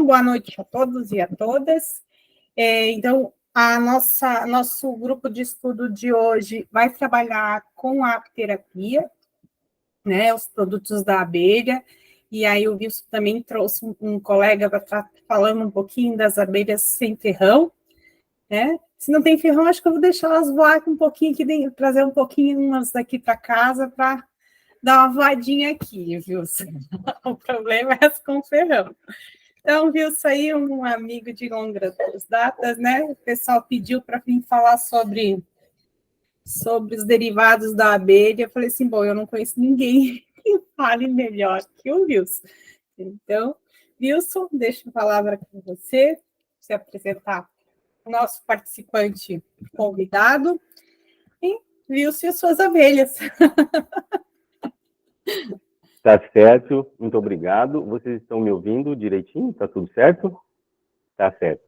boa noite a todos e a todas. Então, nosso grupo de estudo de hoje vai trabalhar com a apiterapia, né, os produtos da abelha, e aí o Wilson também trouxe um colega para estar falando um pouquinho das abelhas sem ferrão, né? Se não tem ferrão, acho que eu vou deixar elas voar um pouquinho aqui dentro, trazer um pouquinho umas daqui para casa para dar uma voadinha aqui, Wilson. O problema é as com ferrão. Então, Wilson aí, um amigo de longas datas, né? O pessoal pediu para mim falar sobre os derivados da abelha. Eu falei assim, bom, eu não conheço ninguém que fale melhor que o Wilson. Então, Wilson, deixo a palavra com você, se apresentar o nosso participante convidado. E Wilson e as suas abelhas. Tá certo, muito obrigado. Vocês estão me ouvindo direitinho? Tá tudo certo? Tá certo.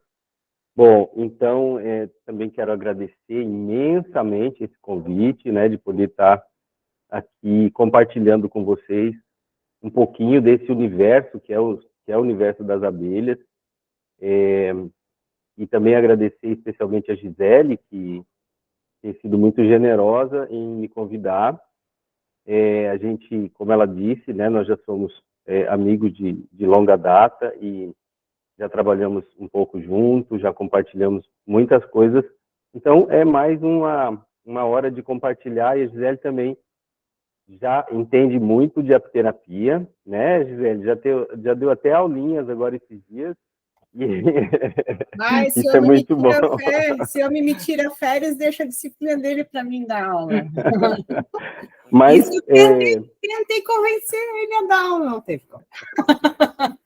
Bom, então, também quero agradecer imensamente esse convite, né, de poder estar aqui compartilhando com vocês um pouquinho desse universo que é o universo das abelhas. E também agradecer especialmente a Gisele, que tem sido muito generosa em me convidar. A gente, como ela disse, né, nós já somos amigos de longa data e já trabalhamos um pouco juntos, já compartilhamos muitas coisas. Então, é mais uma hora de compartilhar, e a Gisele também já entende muito de apiterapia, né, Gisele? Já deu até aulinhas agora esses dias. Mas isso é muito bom. Se eu me tira férias, deixa a disciplina dele para mim dar aula. Mas isso eu tentei convencer ele a dar aula, não teve como.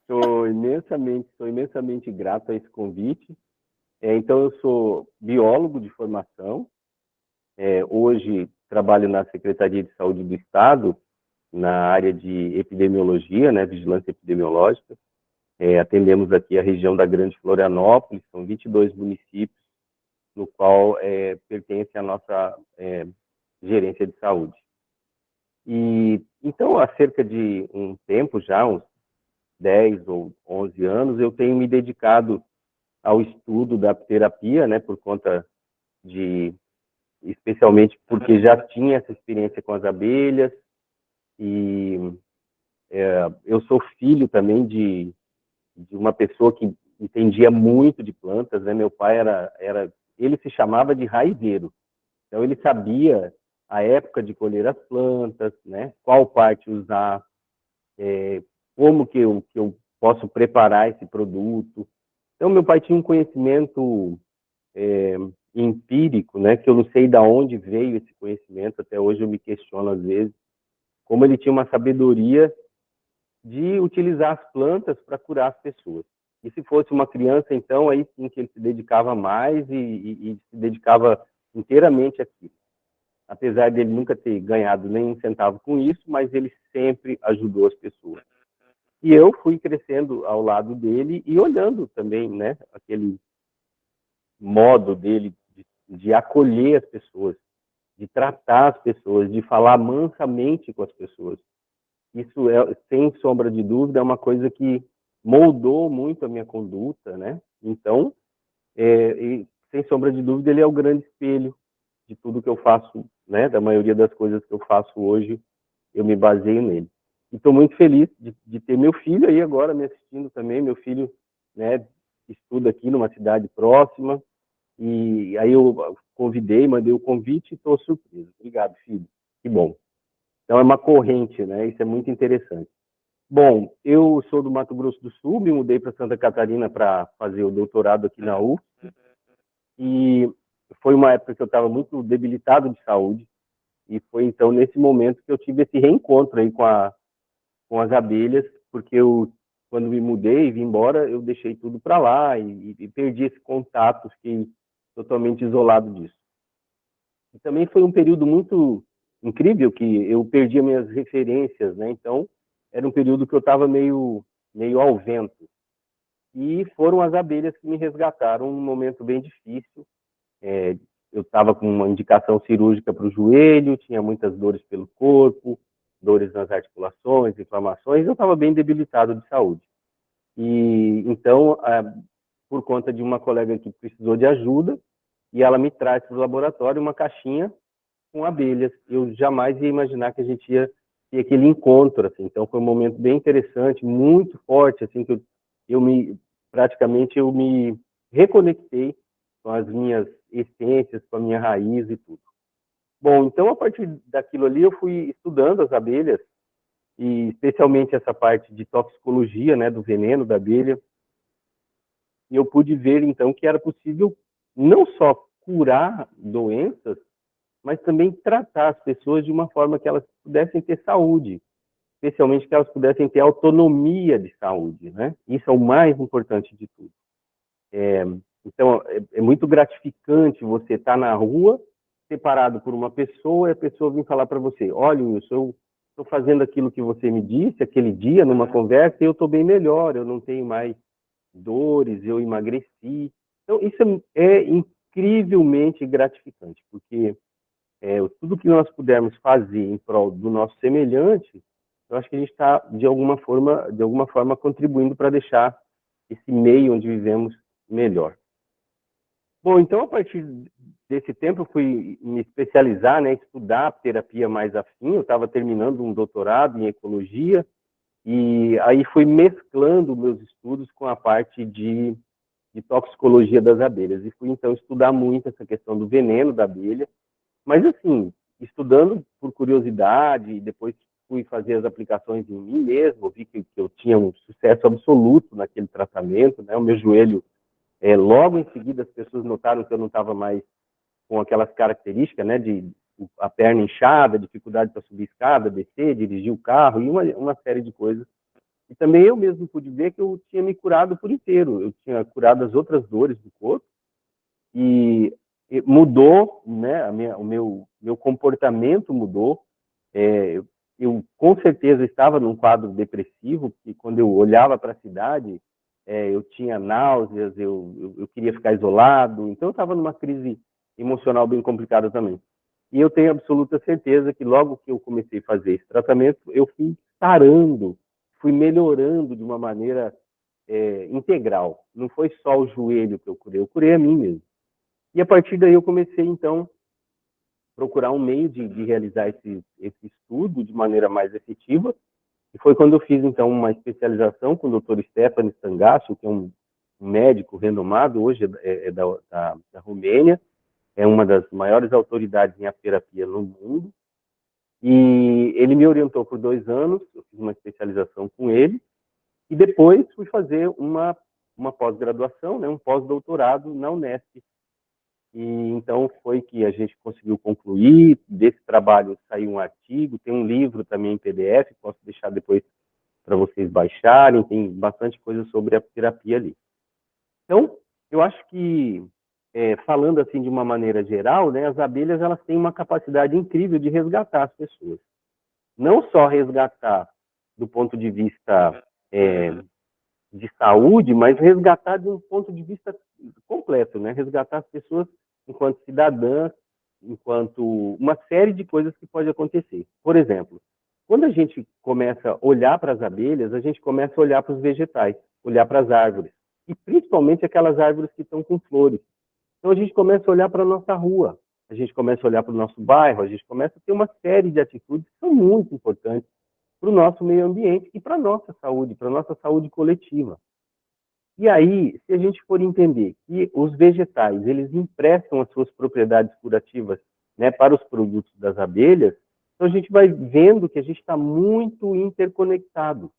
Sou imensamente grato a esse convite. Então, eu sou biólogo de formação. Hoje trabalho na Secretaria de Saúde do Estado, na área de epidemiologia, né, vigilância epidemiológica. Atendemos aqui a região da Grande Florianópolis, são 22 municípios, no qual pertence a nossa gerência de saúde. E então, há cerca de um tempo já, uns 10 ou 11 anos, eu tenho me dedicado ao estudo da apiterapia, né, por conta especialmente porque já tinha essa experiência com as abelhas, e eu sou filho também de uma pessoa que entendia muito de plantas, né, meu pai ele se chamava de raizeiro, então ele sabia a época de colher as plantas, né, qual parte usar, como que eu posso preparar esse produto. Então, meu pai tinha um conhecimento empírico, né, que eu não sei de onde veio esse conhecimento, até hoje eu me questiono às vezes, como ele tinha uma sabedoria de utilizar as plantas para curar as pessoas. E se fosse uma criança, então, aí sim que ele se dedicava mais e se dedicava inteiramente àquilo. Apesar dele nunca ter ganhado nem um centavo com isso, mas ele sempre ajudou as pessoas. E eu fui crescendo ao lado dele e olhando também, né, aquele modo dele de acolher as pessoas, de tratar as pessoas, de falar mansamente com as pessoas. Isso, sem sombra de dúvida, é uma coisa que moldou muito a minha conduta, né? Então, sem sombra de dúvida, ele é o grande espelho de tudo que eu faço, né? Da maioria das coisas que eu faço hoje, eu me baseio nele. E estou muito feliz de ter meu filho aí agora me assistindo também. Meu filho, né, estuda aqui numa cidade próxima, e aí eu convidei, mandei o convite e estou surpreso. Obrigado, filho. Que bom. Então, é uma corrente, né? Isso é muito interessante. Bom, eu sou do Mato Grosso do Sul, me mudei para Santa Catarina para fazer o doutorado aqui na UFSC, e foi uma época que eu estava muito debilitado de saúde, e foi então nesse momento que eu tive esse reencontro aí com as abelhas, porque quando me mudei e vim embora, eu deixei tudo para lá e perdi esse contato, fiquei totalmente isolado disso. E também foi um período muito incrível que eu perdi as minhas referências, né? Então, era um período que eu estava meio ao vento. E foram as abelhas que me resgataram num momento bem difícil. Eu estava com uma indicação cirúrgica para o joelho, tinha muitas dores pelo corpo, dores nas articulações, inflamações, eu estava bem debilitado de saúde. E então, por conta de uma colega que precisou de ajuda, e ela me traz para o laboratório uma caixinha com abelhas. Eu jamais ia imaginar que a gente ia ter aquele encontro, assim. Então foi um momento bem interessante, muito forte, assim, que praticamente eu me reconectei com as minhas essências, com a minha raiz e tudo. Bom, então a partir daquilo ali eu fui estudando as abelhas, e especialmente essa parte de toxicologia, né, do veneno da abelha, e eu pude ver então que era possível não só curar doenças, mas também tratar as pessoas de uma forma que elas pudessem ter saúde, especialmente que elas pudessem ter autonomia de saúde, né? Isso é o mais importante de tudo. Então, é muito gratificante você estar na rua, separado por uma pessoa, e a pessoa vir falar para você, olha, Wilson, eu estou fazendo aquilo que você me disse aquele dia, numa conversa, e eu estou bem melhor, eu não tenho mais dores, eu emagreci. Então, isso é incrivelmente gratificante, porque tudo que nós pudermos fazer em prol do nosso semelhante, eu acho que a gente está, de alguma forma, contribuindo para deixar esse meio onde vivemos melhor. Bom, então, a partir desse tempo, eu fui me especializar, né, estudar terapia mais afim. Eu estava terminando um doutorado em ecologia, e aí fui mesclando meus estudos com a parte de toxicologia das abelhas. E fui, então, estudar muito essa questão do veneno da abelha, mas, assim, estudando por curiosidade, e depois fui fazer as aplicações em mim mesmo, vi que eu tinha um sucesso absoluto naquele tratamento, né? O meu joelho, logo em seguida, as pessoas notaram que eu não estava mais com aquelas características, né, de a perna inchada, dificuldade para subir escada, descer, dirigir o carro, e uma série de coisas. E também eu mesmo pude ver que eu tinha me curado por inteiro, eu tinha curado as outras dores do corpo, e mudou, né, o meu comportamento mudou. Eu com certeza estava num quadro depressivo, porque quando eu olhava para a cidade, eu tinha náuseas, eu queria ficar isolado, então eu estava numa crise emocional bem complicada também. E eu tenho absoluta certeza que logo que eu comecei a fazer esse tratamento, eu fui sarando, fui melhorando de uma maneira integral. Não foi só o joelho que eu curei a mim mesmo. E a partir daí eu comecei, então, a procurar um meio de realizar esse estudo de maneira mais efetiva. E foi quando eu fiz, então, uma especialização com o Dr. Stefan Stangasso, que é um médico renomado, hoje da Romênia, é uma das maiores autoridades em apoterapia no mundo. E ele me orientou por 2 anos, eu fiz uma especialização com ele, e depois fui fazer uma pós-graduação, né, um pós-doutorado na Unesp. E então foi que a gente conseguiu concluir. Desse trabalho saiu um artigo, tem um livro também em PDF, posso deixar depois para vocês baixarem, tem bastante coisa sobre a terapia ali. Então, eu acho que, falando assim de uma maneira geral, né, as abelhas elas têm uma capacidade incrível de resgatar as pessoas. Não só resgatar do ponto de vista de saúde, mas resgatar de um ponto de vista completo, né? Resgatar as pessoas enquanto cidadãs, enquanto uma série de coisas que pode acontecer. Por exemplo, quando a gente começa a olhar para as abelhas, a gente começa a olhar para os vegetais, olhar para as árvores, e principalmente aquelas árvores que estão com flores. Então a gente começa a olhar para a nossa rua, a gente começa a olhar para o nosso bairro, a gente começa a ter uma série de atitudes que são muito importantes para o nosso meio ambiente e para a nossa saúde coletiva. E aí, se a gente for entender que os vegetais, eles emprestam as suas propriedades curativas, né, para os produtos das abelhas, então a gente vai vendo que a gente está muito interconectado.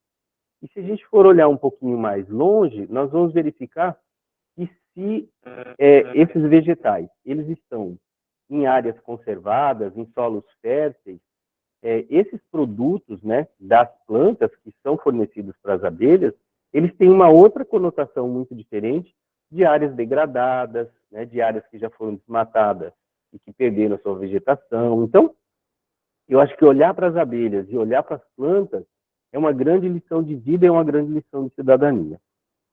E se a gente for olhar um pouquinho mais longe, nós vamos verificar que se esses vegetais, eles estão em áreas conservadas, em solos férteis, esses produtos, né, das plantas que são fornecidos para as abelhas, eles têm uma outra conotação muito diferente de áreas degradadas, né, de áreas que já foram desmatadas e que perderam a sua vegetação. Então, eu acho que olhar para as abelhas e olhar para as plantas é uma grande lição de vida e é uma grande lição de cidadania.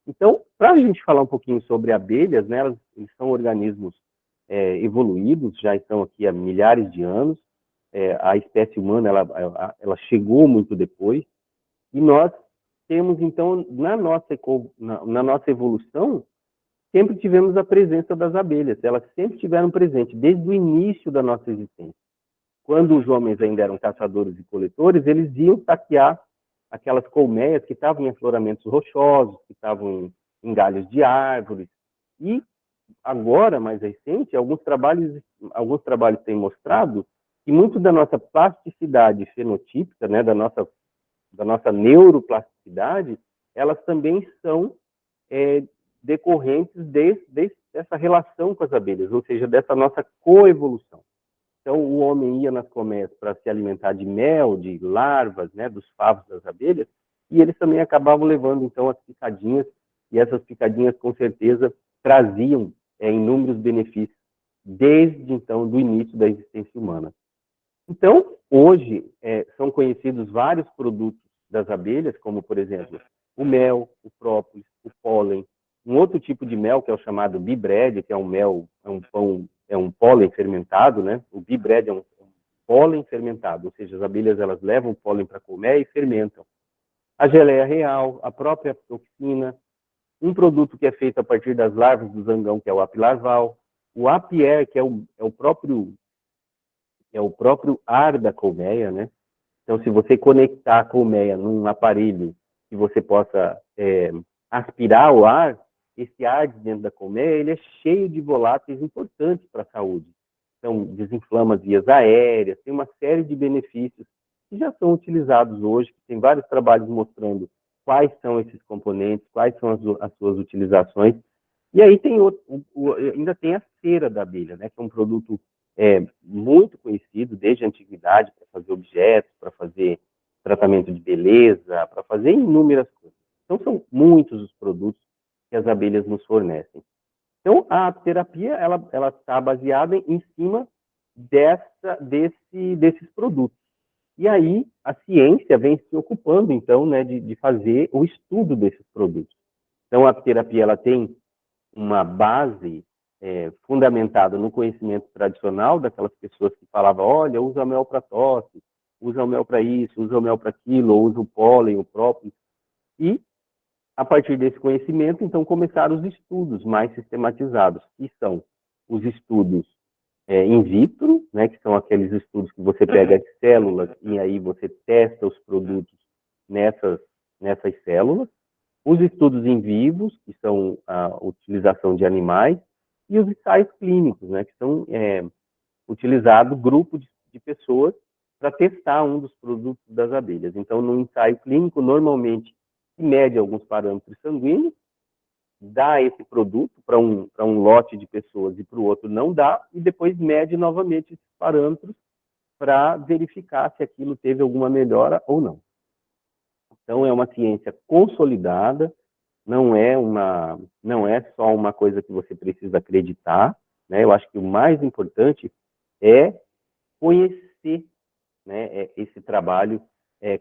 Então, para a gente falar um pouquinho sobre abelhas, né, eles são organismos evoluídos, já estão aqui há milhares de anos. A espécie humana ela chegou muito depois, e nós temos, então, na nossa evolução, sempre tivemos a presença das abelhas. Elas sempre estiveram presentes, desde o início da nossa existência. Quando os homens ainda eram caçadores e coletores, eles iam saquear aquelas colmeias que estavam em afloramentos rochosos, que estavam em galhos de árvores. E agora, mais recente, alguns trabalhos têm mostrado que muito da nossa plasticidade fenotípica, né, da nossa neuroplasticidade, elas também são decorrentes dessa relação com as abelhas, ou seja, dessa nossa coevolução. Então, o homem ia nas colmeias para se alimentar de mel, de larvas, né, dos favos das abelhas, e eles também acabavam levando, então, as picadinhas, e essas picadinhas, com certeza, traziam inúmeros benefícios, desde, então, do início da existência humana. Então, hoje, são conhecidos vários produtos das abelhas, como, por exemplo, o mel, o própolis, o pólen, um outro tipo de mel, que é o chamado bee bread, que é um mel, é um pólen fermentado, né? O bee bread é um pólen fermentado, ou seja, as abelhas elas levam o pólen para a colmeia e fermentam. A geleia real, a própria toxina, um produto que é feito a partir das larvas do zangão, que é o apilarval, o apier, que é o próprio ar da colmeia, né? Então, se você conectar a colmeia num aparelho que você possa aspirar o ar, esse ar de dentro da colmeia, ele é cheio de voláteis importantes para a saúde. Então, desinflama as vias aéreas, tem uma série de benefícios que já são utilizados hoje, tem vários trabalhos mostrando quais são esses componentes, quais são as suas utilizações. E aí tem ainda tem a cera da abelha, né, que é um produto muito conhecido desde a antiguidade para fazer objetos, para fazer tratamento de beleza, para fazer inúmeras coisas. Então, são muitos os produtos que as abelhas nos fornecem. Então, a apiterapia, ela está baseada em cima desses produtos. E aí, a ciência vem se ocupando, então, né, de fazer o estudo desses produtos. Então, a apiterapia, ela tem uma base fundamentada no conhecimento tradicional daquelas pessoas que falavam, olha, usa mel para tosse, usa o mel para isso, usa o mel para aquilo, usa o pólen, o própolis. E, a partir desse conhecimento, então, começaram os estudos mais sistematizados, que são os estudos in vitro, né, que são aqueles estudos que você pega as células e aí você testa os produtos nessas células, os estudos em vivos, que são a utilização de animais, e os ensaios clínicos, né, que são utilizados grupo de pessoas para testar um dos produtos das abelhas. Então, no ensaio clínico, normalmente, se mede alguns parâmetros sanguíneos, dá esse produto para um lote de pessoas e para o outro não dá, e depois mede novamente esses parâmetros para verificar se aquilo teve alguma melhora ou não. Então, é uma ciência consolidada, não é só uma coisa que você precisa acreditar, né? Eu acho que o mais importante é conhecer, né, esse trabalho,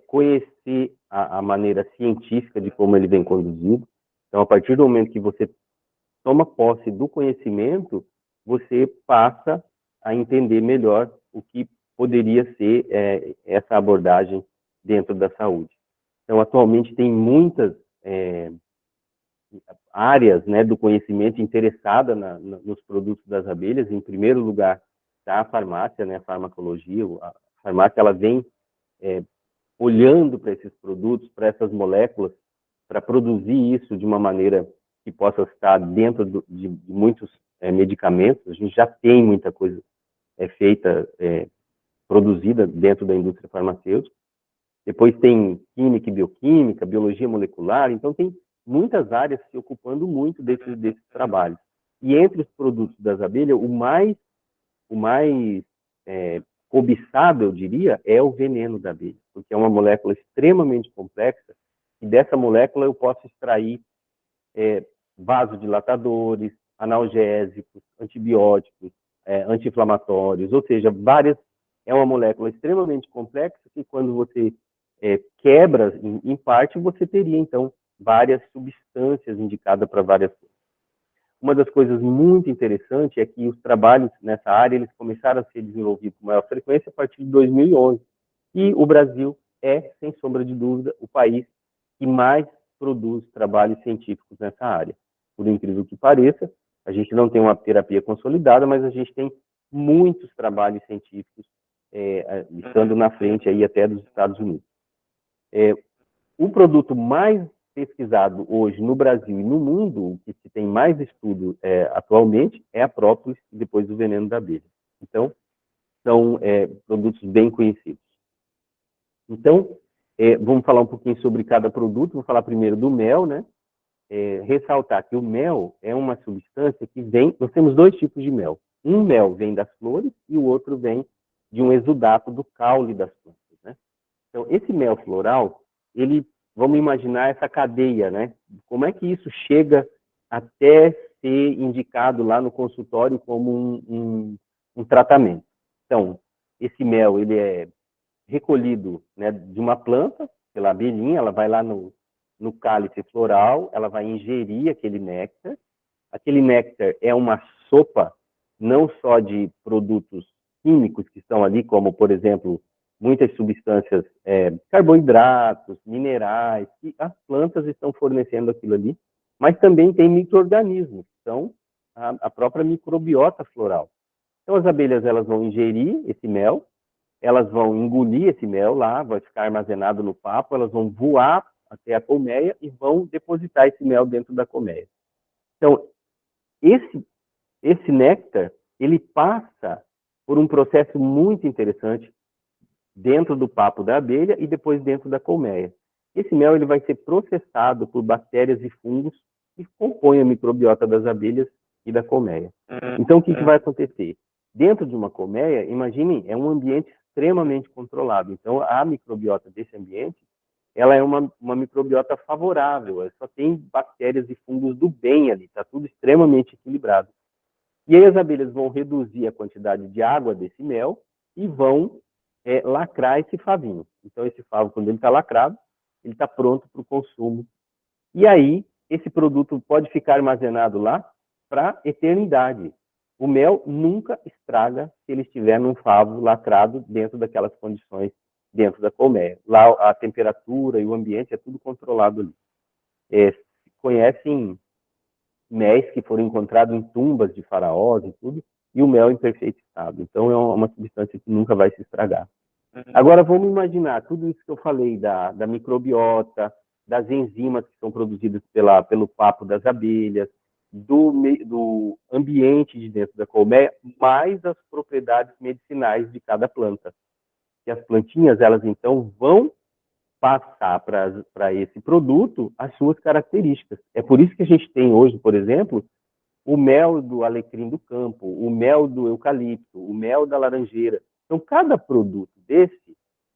conhecer a maneira científica de como ele vem conduzido. Então, a partir do momento que você toma posse do conhecimento, você passa a entender melhor o que poderia ser essa abordagem dentro da saúde. Então, atualmente tem muitas áreas, né, do conhecimento interessada nos produtos das abelhas. Em primeiro lugar, está a farmácia, né, a farmacologia. A farmácia ela vem olhando para esses produtos, para essas moléculas, para produzir isso de uma maneira que possa estar dentro de muitos medicamentos. A gente já tem muita coisa feita, produzida dentro da indústria farmacêutica. Depois tem química e bioquímica, biologia molecular. Então, tem muitas áreas se ocupando muito desses trabalhos. E entre os produtos das abelhas, o mais cobiçado, eu diria, é o veneno da abelha, porque é uma molécula extremamente complexa, e dessa molécula eu posso extrair vasodilatadores, analgésicos, antibióticos, anti-inflamatórios, ou seja, é uma molécula extremamente complexa que quando você quebra em parte, você teria, então, várias substâncias indicadas para várias coisas. Uma das coisas muito interessantes é que os trabalhos nessa área eles começaram a ser desenvolvidos com maior frequência a partir de 2011. E o Brasil é, sem sombra de dúvida, o país que mais produz trabalhos científicos nessa área. Por incrível que pareça, a gente não tem uma terapia consolidada, mas a gente tem muitos trabalhos científicos estando na frente aí até dos Estados Unidos. O produto mais pesquisado hoje no Brasil e no mundo, o que se tem mais estudo atualmente, é a própolis, depois do veneno da abelha. Então, são produtos bem conhecidos. Então, vamos falar um pouquinho sobre cada produto. Vou falar primeiro do mel, né? Ressaltar que o mel é uma substância que vem... Nós temos dois tipos de mel. Um mel vem das flores e o outro vem de um exudato do caule das plantas, né? Então, esse mel floral, vamos imaginar essa cadeia, né? Como é que isso chega até ser indicado lá no consultório como um tratamento? Então, esse mel, ele é recolhido, né, de uma planta, pela abelhinha, ela vai lá no cálice floral, ela vai ingerir aquele néctar. Aquele néctar é uma sopa, não só de produtos químicos que estão ali, como, por exemplo, muitas substâncias, carboidratos, minerais, que as plantas estão fornecendo aquilo ali, mas também tem micro-organismos, que são a própria microbiota floral. Então, as abelhas elas vão ingerir esse mel, elas vão engolir esse mel lá, vai ficar armazenado no papo, elas vão voar até a colmeia e vão depositar esse mel dentro da colmeia. Então, esse néctar, ele passa por um processo muito interessante dentro do papo da abelha e depois dentro da colmeia. Esse mel ele vai ser processado por bactérias e fungos que compõem a microbiota das abelhas e da colmeia. Então, o que vai acontecer? Dentro de uma colmeia, imaginem, é um ambiente extremamente controlado. Então, a microbiota desse ambiente, ela é uma microbiota favorável, só tem bactérias e fungos do bem ali, está tudo extremamente equilibrado. E aí as abelhas vão reduzir a quantidade de água desse mel e vão lacrar esse favinho. Então, esse favo, quando ele está lacrado, ele está pronto para o consumo. E aí, esse produto pode ficar armazenado lá para eternidade. O mel nunca estraga se ele estiver num favo lacrado dentro daquelas condições, dentro da colmeia. Lá a temperatura e o ambiente é tudo controlado ali. Conhecem méis que foram encontrados em tumbas de faraós e tudo, e o mel em perfeito estado. Então, é uma substância que nunca vai se estragar. Agora, vamos imaginar tudo isso que eu falei da microbiota, das enzimas que são produzidas pelo papo das abelhas, do ambiente de dentro da colmeia, mais as propriedades medicinais de cada planta. E as plantinhas, elas então vão passar para esse produto as suas características. É por isso que a gente tem hoje, por exemplo, o mel do alecrim do campo, o mel do eucalipto, o mel da laranjeira. Então, cada produto desse,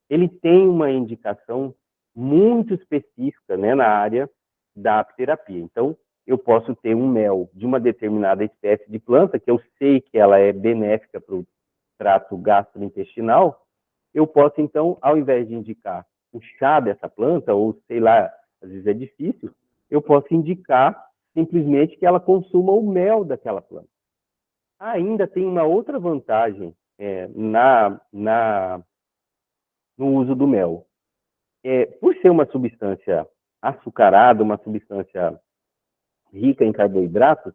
ele tem uma indicação muito específica, né, na área da apiterapia. Então, eu posso ter um mel de uma determinada espécie de planta, que eu sei que ela é benéfica para o trato gastrointestinal, eu posso, então, ao invés de indicar o chá dessa planta, ou sei lá, às vezes é difícil, eu posso indicar simplesmente que ela consuma o mel daquela planta. Ainda tem uma outra vantagem no uso do mel. Por ser uma substância açucarada, uma substância rica em carboidratos,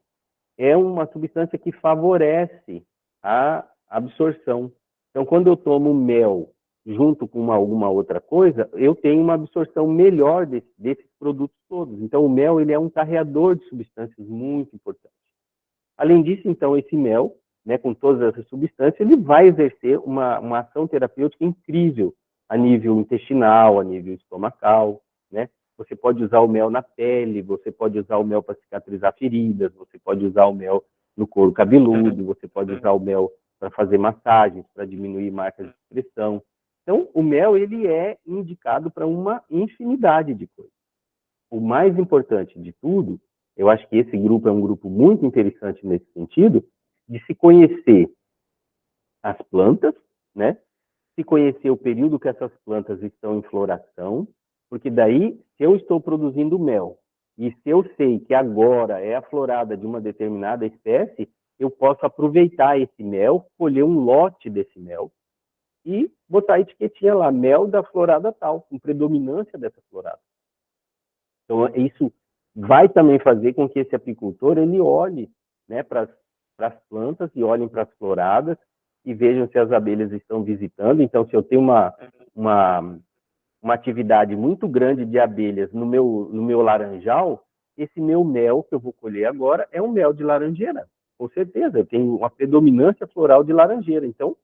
é uma substância que favorece a absorção. Então, quando eu tomo mel junto com alguma outra coisa, eu tenho uma absorção melhor desses produtos todos. Então, o mel ele é um carreador de substâncias muito importante. Além disso, então, esse mel, né, com todas essas substâncias, ele vai exercer uma ação terapêutica incrível a nível intestinal, a nível estomacal, né? Você pode usar o mel na pele, você pode usar o mel para cicatrizar feridas, você pode usar o mel no couro cabeludo, você pode usar o mel para fazer massagens, para diminuir marcas de expressão. Então, o mel ele é indicado para uma infinidade de coisas. O mais importante de tudo, eu acho que esse grupo é um grupo muito interessante nesse sentido, de se conhecer as plantas, né? Se conhecer o período que essas plantas estão em floração, porque daí, se eu estou produzindo mel, e se eu sei que agora é a florada de uma determinada espécie, eu posso aproveitar esse mel, colher um lote desse mel, e botar a etiquetinha lá, mel da florada tal, com predominância dessa florada. Então, isso vai também fazer com que esse apicultor ele olhe, né, para as plantas e olhem para as floradas e vejam se as abelhas estão visitando. Então, se eu tenho uma atividade muito grande de abelhas no meu laranjal, esse meu mel que eu vou colher agora é um mel de laranjeira. Com certeza, eu tenho uma predominância floral de laranjeira. Então,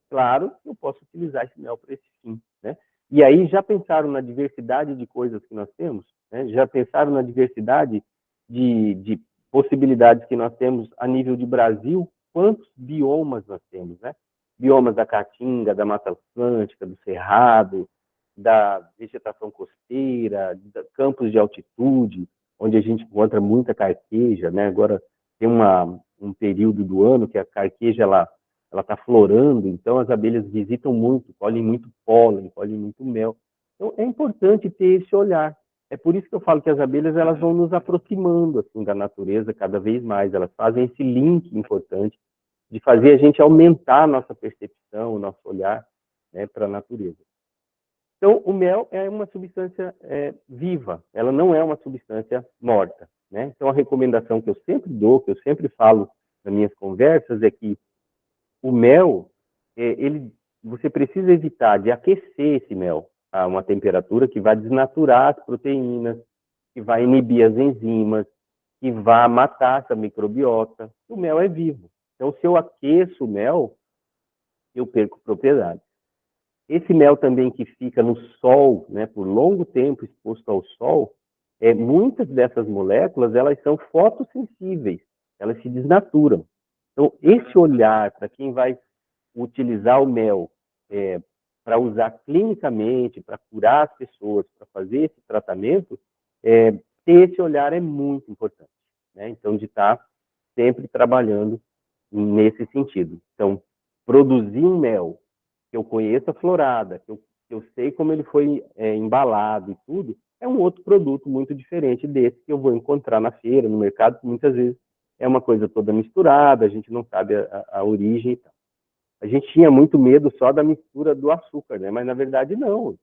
claro, eu posso utilizar esse mel para esse fim, né? E aí, já pensaram na diversidade de coisas que nós temos? Né? Já pensaram na diversidade de possibilidades que nós temos a nível de Brasil? Quantos biomas nós temos, né? Biomas da Caatinga, da Mata Atlântica, do Cerrado, da vegetação costeira, campos de altitude, onde a gente encontra muita carqueja, né? Agora tem um período do ano que a carqueja ela está florando, então as abelhas visitam muito, colhem muito pólen, colhem muito mel. Então é importante ter esse olhar. É por isso que eu falo que as abelhas elas vão nos aproximando assim da natureza cada vez mais. Elas fazem esse link importante de fazer a gente aumentar a nossa percepção, o nosso olhar, né, para a natureza. Então, o mel é uma substância viva, ela não é uma substância morta, né? Então, a recomendação que eu sempre dou, que eu sempre falo nas minhas conversas, é que o mel, você precisa evitar de aquecer esse mel a uma temperatura que vai desnaturar as proteínas, que vai inibir as enzimas, que vai matar essa microbiota. O mel é vivo. Então, se eu aqueço o mel, eu perco propriedade. Esse mel também que fica no sol, né, por longo tempo exposto ao sol, muitas dessas moléculas elas são fotossensíveis, elas se desnaturam. Então, esse olhar para quem vai utilizar o mel para usar clinicamente, para curar as pessoas, para fazer esse tratamento, ter esse olhar é muito importante, né? Então, de estar sempre trabalhando nesse sentido. Então, produzir um mel que eu conheço a florada, que eu sei como ele foi embalado e tudo, é um outro produto muito diferente desse que eu vou encontrar na feira, no mercado, que muitas vezes é uma coisa toda misturada, a gente não sabe a origem e tal. A gente tinha muito medo só da mistura do açúcar, né? Mas na verdade não.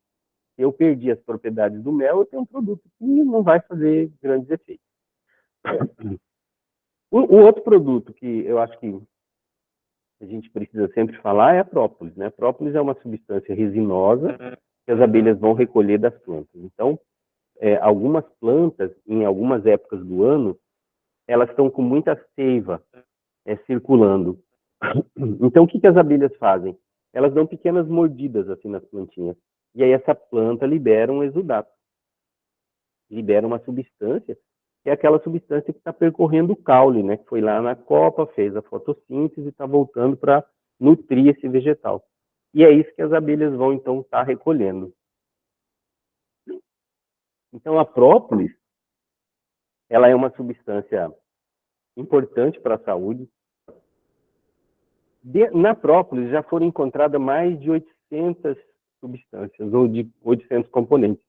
Se eu perdi as propriedades do mel, eu tenho um produto que não vai fazer grandes efeitos. O outro produto que eu acho que a gente precisa sempre falar é a própolis, né? A própolis é uma substância resinosa que as abelhas vão recolher das plantas. Então, algumas plantas, em algumas épocas do ano, elas estão com muita seiva circulando. Então, o que as abelhas fazem? Elas dão pequenas mordidas assim nas plantinhas. E aí essa planta libera um exudato. Libera uma substância, que é aquela substância que está percorrendo o caule, né? Que foi lá na copa, fez a fotossíntese e está voltando para nutrir esse vegetal. E é isso que as abelhas vão, então, estar recolhendo. Então, a própolis, ela é uma substância importante para a saúde. Na própolis já foram encontradas mais de 800 substâncias, ou de 800 componentes.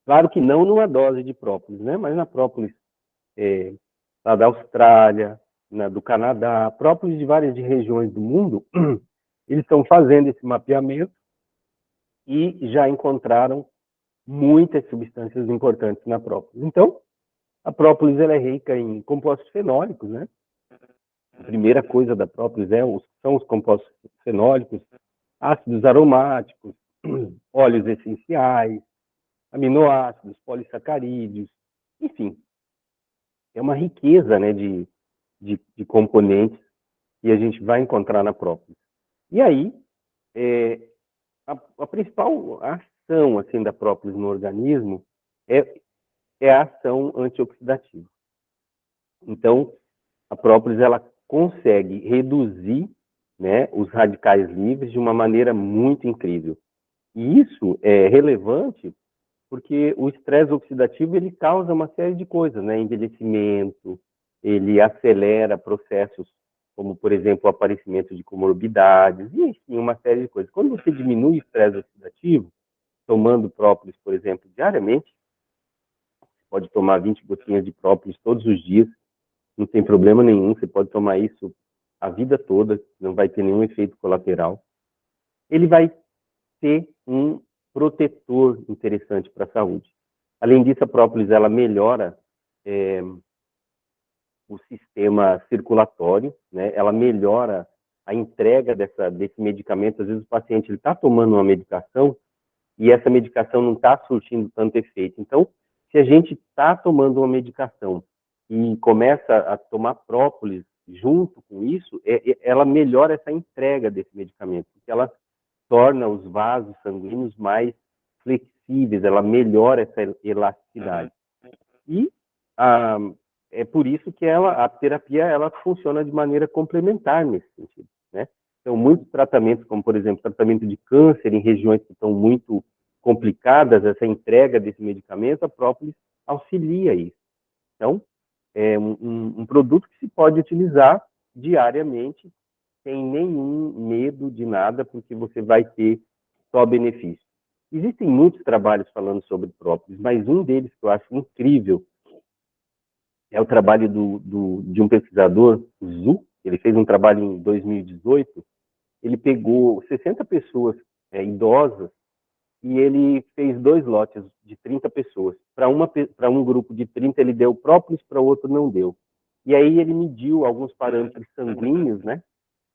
Claro que não numa dose de própolis, né? Mas na própolis lá da Austrália, do Canadá, própolis de várias regiões do mundo, eles estão fazendo esse mapeamento e já encontraram muitas substâncias importantes na própolis. Então, a própolis ela é rica em compostos fenólicos, né? A primeira coisa da própolis são os compostos fenólicos, ácidos aromáticos, óleos essenciais, aminoácidos, polissacarídeos, enfim. É uma riqueza, né, de componentes que a gente vai encontrar na própolis. E aí, a principal ação assim, da própolis no organismo é a ação antioxidativa. Então, a própolis ela consegue reduzir, né, os radicais livres de uma maneira muito incrível. E isso é relevante porque o estresse oxidativo ele causa uma série de coisas, né? Envelhecimento, ele acelera processos como, por exemplo, o aparecimento de comorbidades, e enfim, uma série de coisas. Quando você diminui o estresse oxidativo, tomando própolis, por exemplo, diariamente, pode tomar 20 gotinhas de própolis todos os dias, não tem problema nenhum, você pode tomar isso a vida toda, não vai ter nenhum efeito colateral. Ele vai ser um protetor interessante para a saúde. Além disso, a própolis ela melhora o sistema circulatório, né? Ela melhora a entrega desse medicamento. Às vezes o paciente está tomando uma medicação e essa medicação não está surtindo tanto efeito. Então, se a gente está tomando uma medicação e começa a tomar própolis junto com isso, ela melhora essa entrega desse medicamento, porque ela torna os vasos sanguíneos mais flexíveis, ela melhora essa elasticidade. E é por isso que a terapia ela funciona de maneira complementar nesse sentido, né? Então, muitos tratamentos, como, por exemplo, tratamento de câncer em regiões que estão muito complicadas, essa entrega desse medicamento, a própolis auxilia isso. Então, é um produto que se pode utilizar diariamente, sem nenhum medo de nada, porque você vai ter só benefício. Existem muitos trabalhos falando sobre própolis, mas um deles que eu acho incrível é o trabalho de um pesquisador, o Zhu. Ele fez um trabalho em 2018. Ele pegou 60 pessoas idosas e ele fez 2 lotes de 30 pessoas. Para um grupo de 30 ele deu própolis, para o outro não deu. E aí ele mediu alguns parâmetros sanguíneos, né,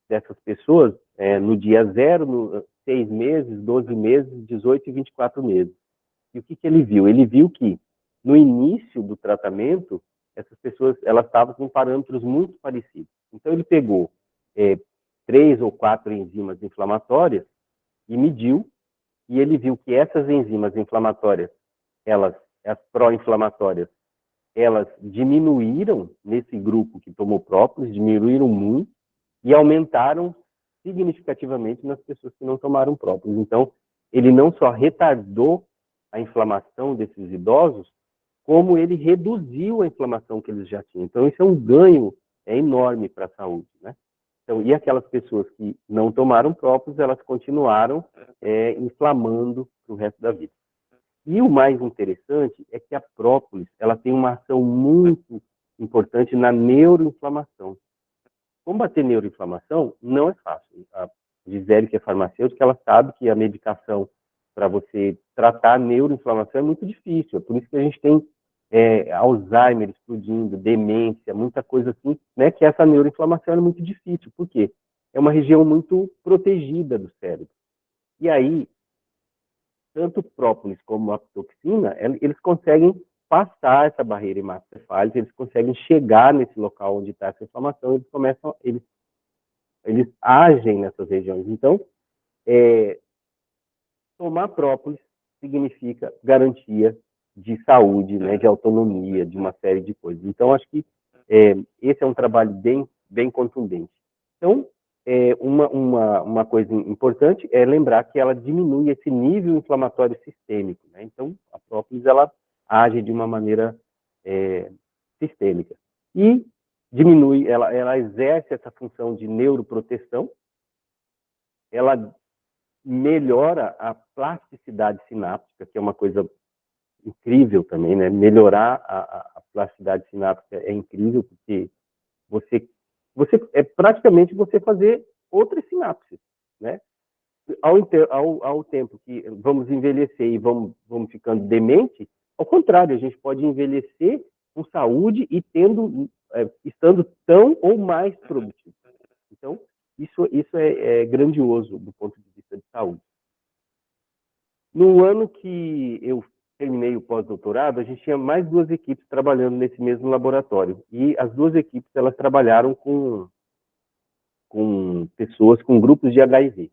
dessas pessoas no dia 0, no 6 meses, 12 meses, 18 e 24 meses. E o que ele viu? Ele viu que no início do tratamento, essas pessoas elas estavam com parâmetros muito parecidos. Então ele pegou 3 ou 4 enzimas inflamatórias e mediu, e ele viu que essas enzimas inflamatórias, as pró-inflamatórias, elas diminuíram nesse grupo que tomou própolis, diminuíram muito e aumentaram significativamente nas pessoas que não tomaram própolis. Então, ele não só retardou a inflamação desses idosos, como ele reduziu a inflamação que eles já tinham. Então, isso é um ganho enorme para a saúde, né? Então, e aquelas pessoas que não tomaram própolis, elas continuaram inflamando para o resto da vida. E o mais interessante é que a própolis ela tem uma ação muito importante na neuroinflamação. Combater neuroinflamação não é fácil. A Gisele, que é farmacêutica, ela sabe que a medicação para você tratar neuroinflamação é muito difícil. É por isso que a gente tem Alzheimer explodindo, demência, muita coisa assim, né? Que essa neuroinflamação é muito difícil. Por quê? É uma região muito protegida do cérebro. E aí, tanto o própolis como a toxina, eles conseguem passar essa barreira hematocefálica, eles conseguem chegar nesse local onde está essa inflamação, eles agem nessas regiões. Então, tomar própolis significa garantia de saúde, né, de autonomia, de uma série de coisas. Então, acho que esse é um trabalho bem contundente. Então, uma coisa importante é lembrar que ela diminui esse nível inflamatório sistêmico, né? Então, a própolis, ela age de uma maneira sistêmica. E diminui, ela exerce essa função de neuroproteção, ela melhora a plasticidade sináptica, que é uma coisa incrível também, né? Melhorar a plasticidade sináptica é incrível, porque você praticamente você fazer outras sinapses, né? Ao tempo que vamos envelhecer e vamos ficando demente, ao contrário, a gente pode envelhecer com saúde e estando tão ou mais produtivo. Então, isso é grandioso do ponto de vista de saúde. No ano que eu terminei o pós-doutorado, a gente tinha mais 2 equipes trabalhando nesse mesmo laboratório. E as 2 equipes, elas trabalharam com pessoas com grupos de HIV.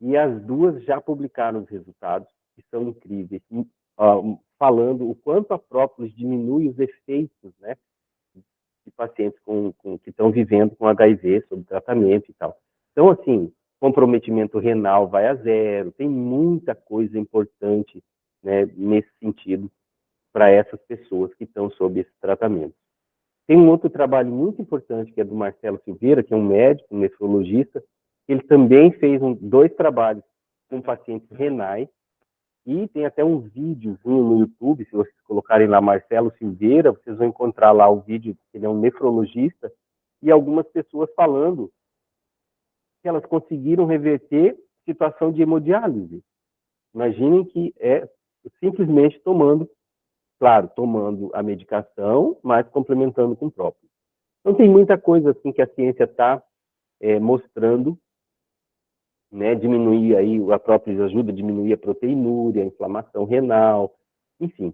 E as 2 já publicaram os resultados, que são incríveis, falando o quanto a própolis diminui os efeitos, né, de pacientes que estão vivendo com HIV, sob tratamento e tal. Então, assim, comprometimento renal vai a 0, tem muita coisa importante, né, nesse sentido para essas pessoas que estão sob esse tratamento. Tem um outro trabalho muito importante que é do Marcelo Silveira, que é um médico, um nefrologista. Ele também fez 2 trabalhos com pacientes renais e tem até um videozinho no YouTube, se vocês colocarem lá Marcelo Silveira, vocês vão encontrar lá o vídeo, ele é um nefrologista, e algumas pessoas falando que elas conseguiram reverter situação de hemodiálise. Imaginem que simplesmente tomando claro, tomando a medicação, mas complementando com própolis. Então, tem muita coisa assim que a ciência está mostrando, né? Diminuir aí, a própolis ajuda a diminuir a proteinúria, a inflamação renal, enfim,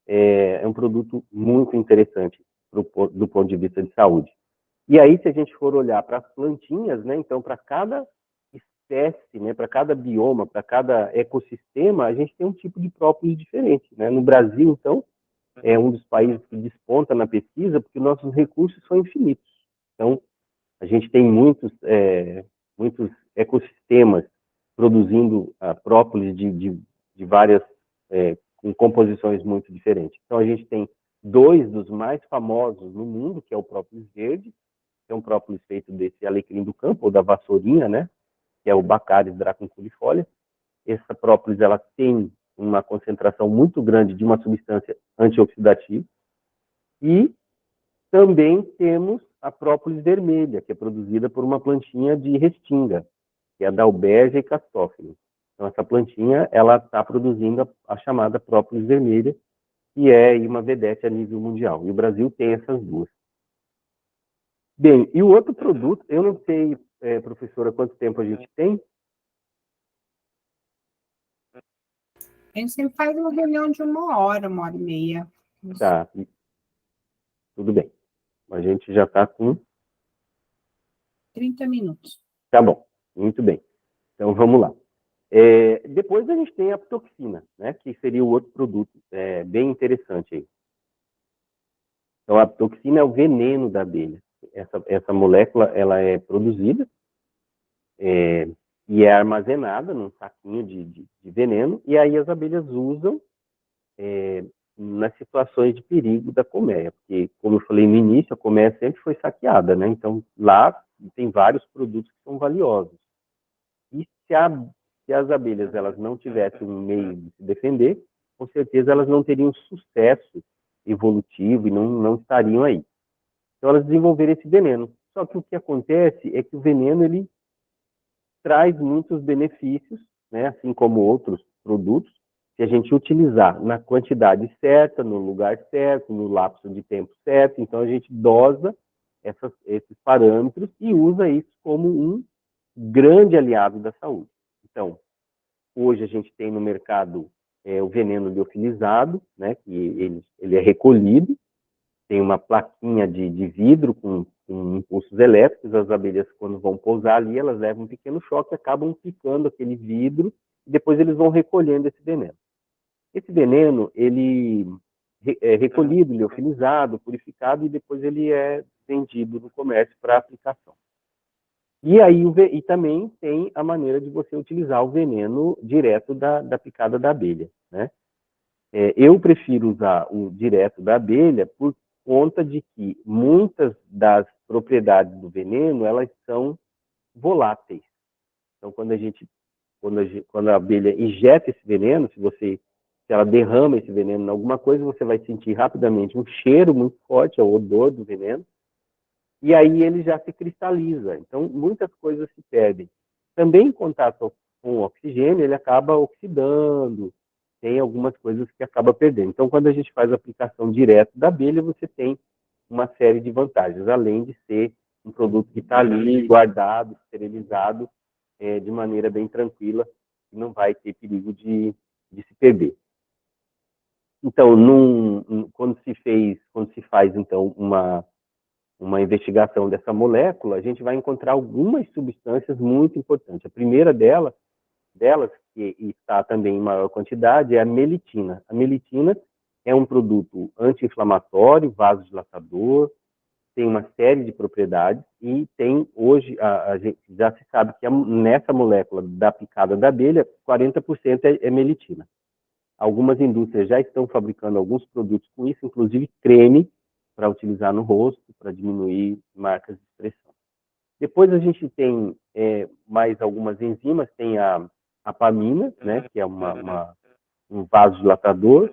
é um produto muito interessante do ponto de vista de saúde. E aí, se a gente for olhar para as plantinhas, né? Então, para cada espécie, né? Para cada bioma, para cada ecossistema, a gente tem um tipo de própolis diferente, né? No Brasil, então, é um dos países que desponta na pesquisa, porque nossos recursos são infinitos. Então, a gente tem muitos ecossistemas produzindo própolis de várias, com composições muito diferentes. Então, a gente tem 2 dos mais famosos no mundo, que é o própolis verde, que é um própolis feito desse alecrim do campo, ou da vassourinha, né? Que é o Baccharis dracunculifolia. Essa própolis, ela tem uma concentração muito grande de uma substância antioxidativa. E também temos a própolis vermelha, que é produzida por uma plantinha de restinga, que é a Dalbergia castophilus. Então, essa plantinha, ela está produzindo a chamada própolis vermelha, que é uma vedete a nível mundial. E o Brasil tem essas 2. Bem, e o outro produto, eu não sei, professora, quanto tempo a gente tem? A gente sempre faz uma reunião de 1 hora e meia. Tá, tudo bem. A gente já está com 30 minutos. Tá bom, muito bem. Então, vamos lá. Depois a gente tem a apitoxina, né, que seria o outro produto bem interessante aí. Então, a apitoxina é o veneno da abelha. Essa molécula, ela é produzida e é armazenada num saquinho de veneno, e aí as abelhas usam nas situações de perigo da colmeia, porque, como eu falei no início, a colmeia sempre foi saqueada, né? Então, lá tem vários produtos que são valiosos. E se as abelhas elas não tivessem um meio de se defender, com certeza elas não teriam sucesso evolutivo e não estariam aí. Então, elas desenvolveram esse veneno. Só que o que acontece é que o veneno, ele traz muitos benefícios, né? Assim como outros produtos, se a gente utilizar na quantidade certa, no lugar certo, no lapso de tempo certo. Então, a gente dosa esses parâmetros e usa isso como um grande aliado da saúde. Então, hoje a gente tem no mercado o veneno liofilizado, né, que ele é recolhido, tem uma plaquinha de vidro com impulsos elétricos, as abelhas, quando vão pousar ali, elas levam um pequeno choque, acabam picando aquele vidro, e depois eles vão recolhendo esse veneno. Esse veneno, ele é recolhido, liofilizado, purificado, e depois ele é vendido no comércio para aplicação. E aí e também tem a maneira de você utilizar o veneno direto da picada da abelha, né? Eu prefiro usar o direto da abelha por conta de que muitas das propriedades do veneno, elas são voláteis. Então, quando a abelha injeta esse veneno, se ela derrama esse veneno em alguma coisa, você vai sentir rapidamente um cheiro muito forte, é o odor do veneno, e aí ele já se cristaliza. Então, muitas coisas se perdem. Também em contato com o oxigênio, ele acaba oxidando, tem algumas coisas que acaba perdendo. Então, quando a gente faz a aplicação direta da abelha, você tem uma série de vantagens, além de ser um produto que está ali guardado, esterilizado, de maneira bem tranquila, e não vai ter perigo de se perder. Então, quando se faz então uma investigação dessa molécula, a gente vai encontrar algumas substâncias muito importantes. A primeira delas, que está também em maior quantidade, é a melitina. A melitina é um produto anti-inflamatório, vasodilatador, tem uma série de propriedades e tem hoje, a gente já se sabe que nessa molécula da picada da abelha, 40% é melitina. Algumas indústrias já estão fabricando alguns produtos com isso, inclusive creme, para utilizar no rosto, para diminuir marcas de expressão. Depois a gente tem mais algumas enzimas, tem a apamina, né, que é um vasodilatador,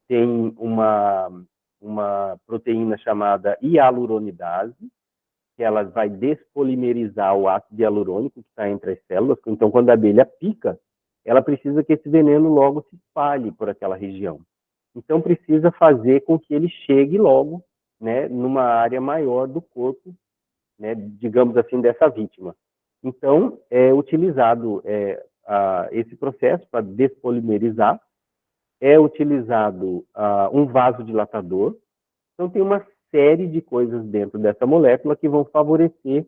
tem uma proteína chamada hialuronidase, que ela vai despolimerizar o ácido hialurônico que está entre as células. Então, quando a abelha pica, ela precisa que esse veneno logo se espalhe por aquela região. Então, precisa fazer com que ele chegue logo, né, numa área maior do corpo, né, digamos assim, dessa vítima. Então, é utilizado esse processo para despolimerizar, é utilizado um vasodilatador. Então, tem uma série de coisas dentro dessa molécula que vão favorecer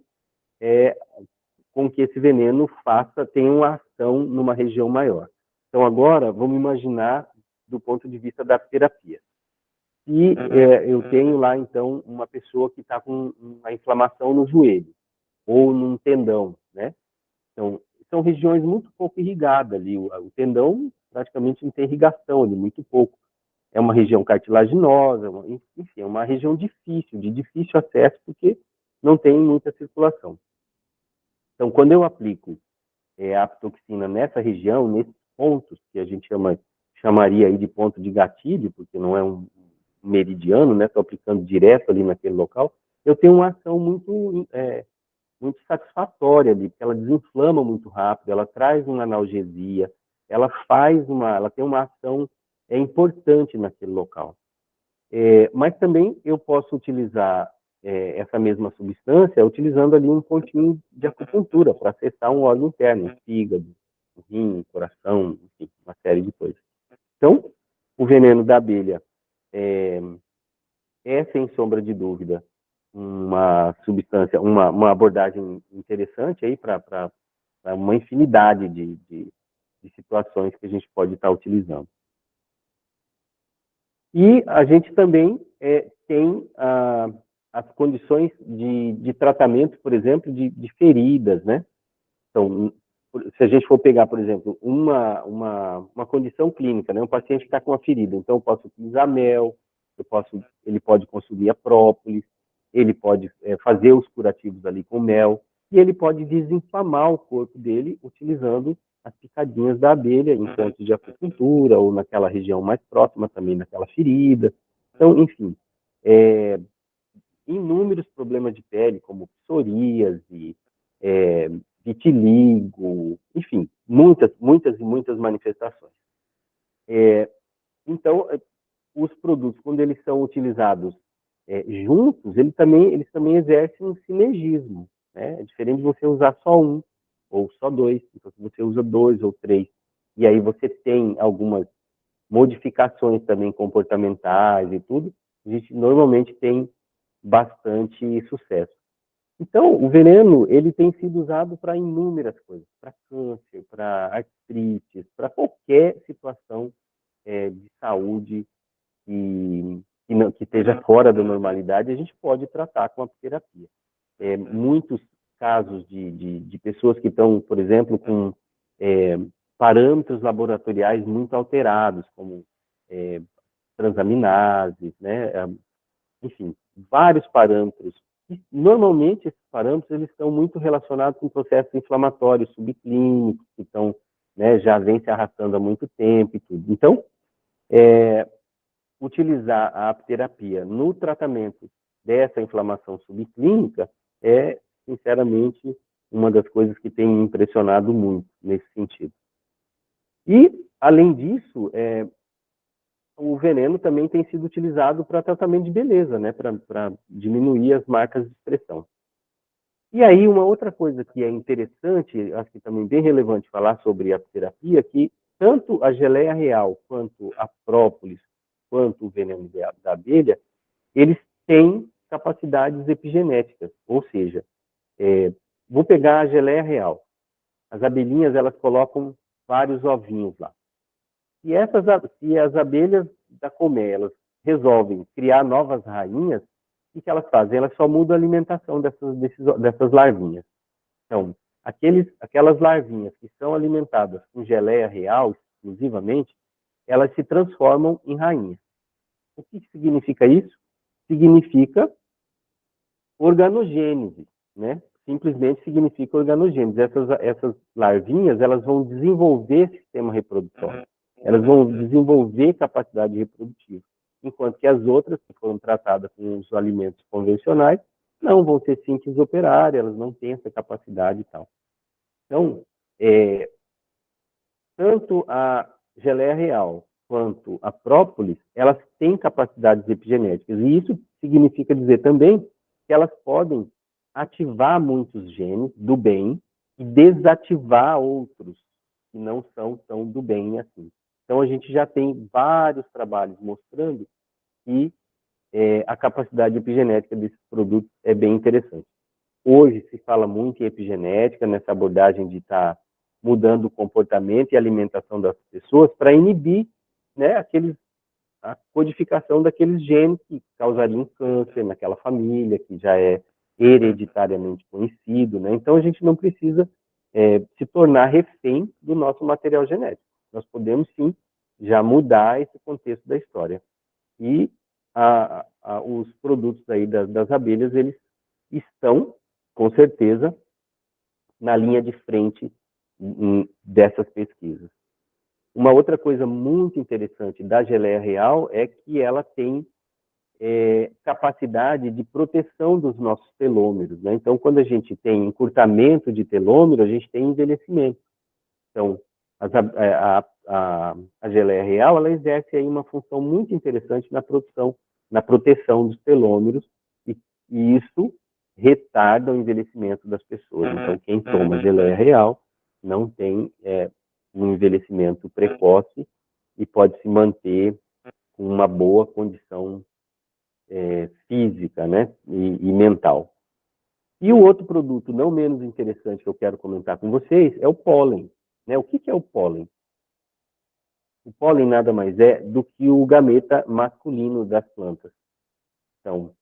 com que esse veneno tenha uma ação numa região maior. Então, agora, vamos imaginar do ponto de vista da terapia. Se eu tenho lá, então, uma pessoa que está com uma inflamação no joelho ou num tendão, né? Então, são regiões muito pouco irrigadas ali. O tendão praticamente não tem irrigação ali, muito pouco. É uma região cartilaginosa, enfim, é uma região difícil, de difícil acesso, porque não tem muita circulação. Então, quando eu aplico a apitoxina nessa região, nesses pontos, que a gente chamaria aí de ponto de gatilho, porque não é um meridiano, né? Estou aplicando direto ali naquele local, eu tenho uma ação muito satisfatória ali, porque ela desinflama muito rápido, ela traz uma analgesia, ela tem uma ação importante naquele local. Mas também eu posso utilizar essa mesma substância utilizando ali um pontinho de acupuntura para acessar um órgão interno, o fígado, o rim, o coração, enfim, uma série de coisas. Então, o veneno da abelha sem sombra de dúvida, uma substância, uma abordagem interessante aí para uma infinidade de situações que a gente pode estar utilizando. E a gente também tem as condições de tratamento, por exemplo, de feridas, né? Então, se a gente for pegar, por exemplo, uma condição clínica, né? Um paciente que está com uma ferida, então eu posso utilizar mel, ele pode consumir a própolis, ele pode fazer os curativos ali com mel, e ele pode desinflamar o corpo dele utilizando as picadinhas da abelha em pontos de acupuntura ou naquela região mais próxima também naquela ferida. Então, enfim, inúmeros problemas de pele, como psoríase, vitiligo, enfim, muitas e muitas manifestações. Então, os produtos, quando eles são utilizados juntos, eles também exercem um sinergismo. Né? É diferente de você usar só um ou só dois. Então, se você usa dois ou três, e aí você tem algumas modificações também comportamentais e tudo, a gente normalmente tem bastante sucesso. Então, o veneno, ele tem sido usado para inúmeras coisas, para câncer, para artrite, para qualquer situação de saúde que esteja fora da normalidade, a gente pode tratar com a terapia. Muitos casos de pessoas que estão, por exemplo, com parâmetros laboratoriais muito alterados, como transaminases, né? Enfim, vários parâmetros. E, normalmente, esses parâmetros eles estão muito relacionados com processos inflamatórios subclínicos, que estão, né, já vem se arrastando há muito tempo e tudo. Então, utilizar a apiterapia no tratamento dessa inflamação subclínica é, sinceramente, uma das coisas que tem me impressionado muito nesse sentido. E, além disso, o veneno também tem sido utilizado para tratamento de beleza, né, para diminuir as marcas de expressão. E aí, uma outra coisa que é interessante, acho que também bem relevante falar sobre a apiterapia, que tanto a geleia real, quanto a própolis, quanto o veneno da abelha, eles têm capacidades epigenéticas, ou seja, vou pegar a geleia real. As abelhinhas, elas colocam vários ovinhos lá. Se as abelhas da colmeia, elas resolvem criar novas rainhas, o que elas fazem? Elas só mudam a alimentação dessas larvinhas. Então, aquelas larvinhas que são alimentadas com geleia real, exclusivamente, elas se transformam em rainhas. O que significa isso? Significa organogênese, né? Simplesmente significa organogênese. Essas larvinhas, elas vão desenvolver sistema reprodutório. Elas vão desenvolver capacidade reprodutiva. Enquanto que as outras, que foram tratadas com os alimentos convencionais, não vão ter síntese operária, elas não têm essa capacidade e tal. Então, tanto a geleia real quanto a própolis, elas têm capacidades epigenéticas, e isso significa dizer também que elas podem ativar muitos genes do bem e desativar outros que não são tão do bem assim. Então, a gente já tem vários trabalhos mostrando que a capacidade epigenética desses produtos é bem interessante. Hoje se fala muito em epigenética, nessa abordagem de estar mudando o comportamento e a alimentação das pessoas para inibir, né, a codificação daqueles genes que causariam câncer naquela família, que já é hereditariamente conhecido, né? Então, a gente não precisa se tornar refém do nosso material genético. Nós podemos, sim, já mudar esse contexto da história. E os produtos aí das abelhas, eles estão, com certeza, na linha de frente dessas pesquisas. Uma outra coisa muito interessante da geleia real é que ela tem capacidade de proteção dos nossos telômeros, né? Então, quando a gente tem encurtamento de telômero, a gente tem envelhecimento. Então, a geleia real, ela exerce aí uma função muito interessante na proteção dos telômeros, e isso retarda o envelhecimento das pessoas. Então, quem toma geleia real não tem um envelhecimento precoce e pode se manter com uma boa condição física, né, e mental. E o outro produto não menos interessante que eu quero comentar com vocês é o pólen. Né? O que é o pólen? O pólen nada mais é do que o gameta masculino das plantas. Então,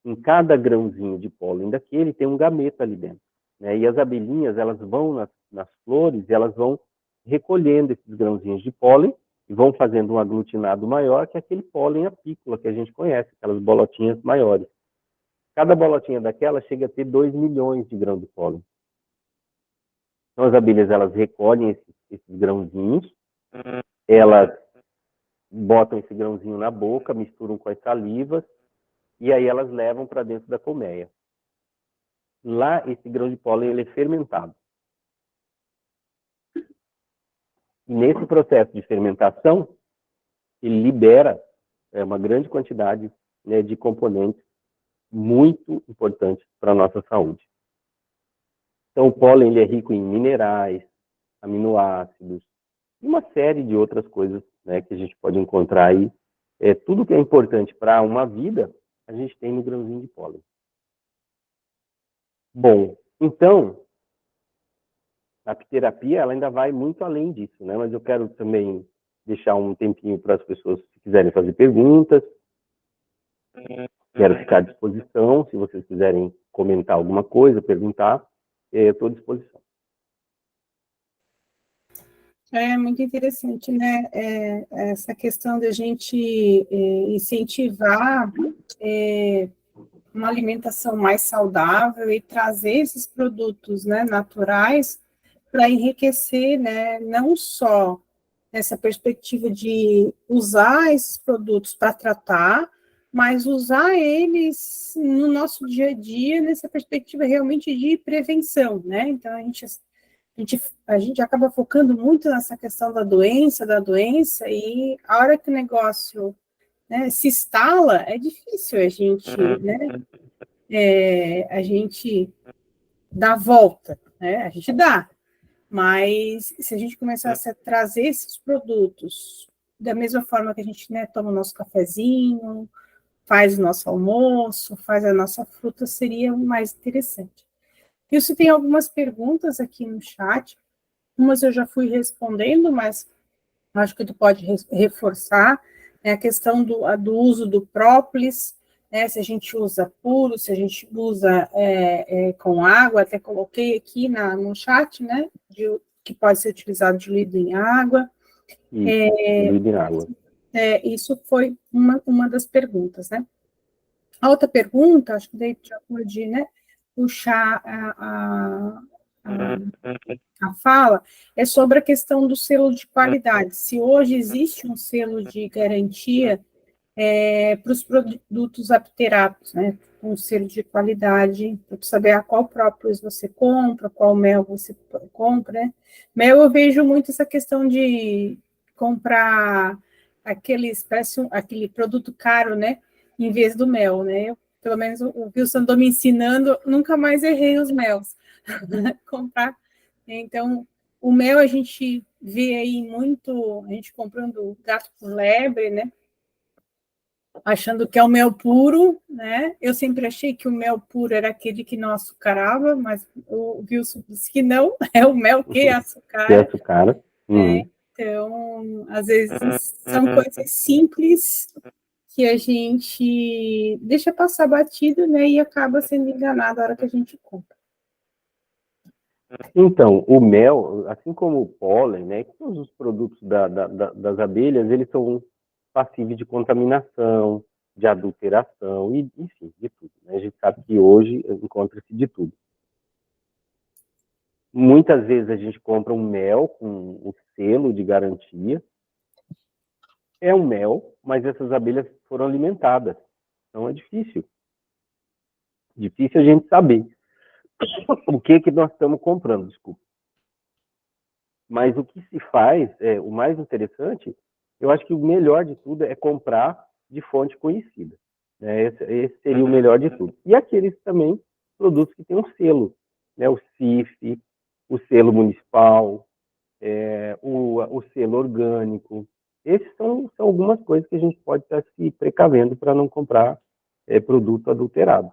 em cada grãozinho de pólen daquele tem um gameta ali dentro. Né? E as abelhinhas, elas vão nas flores e elas vão recolhendo esses grãozinhos de pólen e vão fazendo um aglutinado maior, que é aquele pólen apícola que a gente conhece, aquelas bolotinhas maiores. Cada bolotinha daquela chega a ter 2 milhões de grãos de pólen. Então, as abelhas, elas recolhem esses grãozinhos, elas botam esse grãozinho na boca, misturam com as salivas, e aí elas levam para dentro da colmeia. Lá, esse grão de pólen ele é fermentado. E nesse processo de fermentação, ele libera uma grande quantidade, né, de componentes muito importantes para a nossa saúde. Então, o pólen ele é rico em minerais, aminoácidos, e uma série de outras coisas, né, que a gente pode encontrar aí. Tudo que é importante para uma vida, a gente tem no grãozinho de pólen. Bom, então, a apiterapia ela ainda vai muito além disso, né? Mas eu quero também deixar um tempinho para as pessoas que quiserem fazer perguntas. Quero ficar à disposição, se vocês quiserem comentar alguma coisa, perguntar, eu estou à disposição. É muito interessante, né? Essa questão da gente incentivar uma alimentação mais saudável e trazer esses produtos, né, naturais para enriquecer, né, não só essa perspectiva de usar esses produtos para tratar, mas usar eles no nosso dia a dia, nessa perspectiva realmente de prevenção, né? Então, a gente acaba focando muito nessa questão da doença, e a hora que o negócio, né, se instala, é difícil a gente, né, a gente dar a volta, né? A gente dá, mas se a gente começasse a trazer esses produtos da mesma forma que a gente, né, toma o nosso cafezinho, faz o nosso almoço, faz a nossa fruta, seria mais interessante. E você tem algumas perguntas aqui no chat, umas eu já fui respondendo, mas acho que tu pode reforçar, né, a questão do uso do própolis, né, se a gente usa puro, se a gente usa com água, até coloquei aqui no chat, né, que pode ser utilizado diluído em água. Diluído em água. Isso foi uma das perguntas, né? A outra pergunta, acho que daí já pode, né, puxar a fala, é sobre a questão do selo de qualidade. Se hoje existe um selo de garantia para os produtos apterápicos, né? Um selo de qualidade, para saber a qual própolis você compra, qual mel você compra, né? Mel eu vejo muito essa questão de comprar parece aquele produto caro, né? Em vez do mel, né? Pelo menos o Wilson andou me ensinando, nunca mais errei os mels. Comprar. Então, o mel a gente vê aí muito, a gente comprando gato por lebre, né? Achando que é o mel puro, né? Eu sempre achei que o mel puro era aquele que não açucarava, mas o Wilson disse que não, é o mel que açucara. Que açucara. Então, às vezes, são coisas simples que a gente deixa passar batido, né? E acaba sendo enganado na hora que a gente compra. Então, o mel, assim como o pólen, né? Todos os produtos das abelhas, eles são passíveis de contaminação, de adulteração, e, enfim, de tudo. Né? A gente sabe que hoje encontra-se de tudo. Muitas vezes a gente compra um mel com o selo de garantia. É um mel, mas essas abelhas foram alimentadas. Então é difícil. Difícil a gente saber o que nós estamos comprando, desculpa. Mas o que se faz, o mais interessante, eu acho que o melhor de tudo é comprar de fonte conhecida. Né? Esse seria o melhor de tudo. E aqueles também produtos que têm um selo, né? O CIF, o selo municipal, o selo orgânico. Esses são algumas coisas que a gente pode estar se precavendo para não comprar produto adulterado.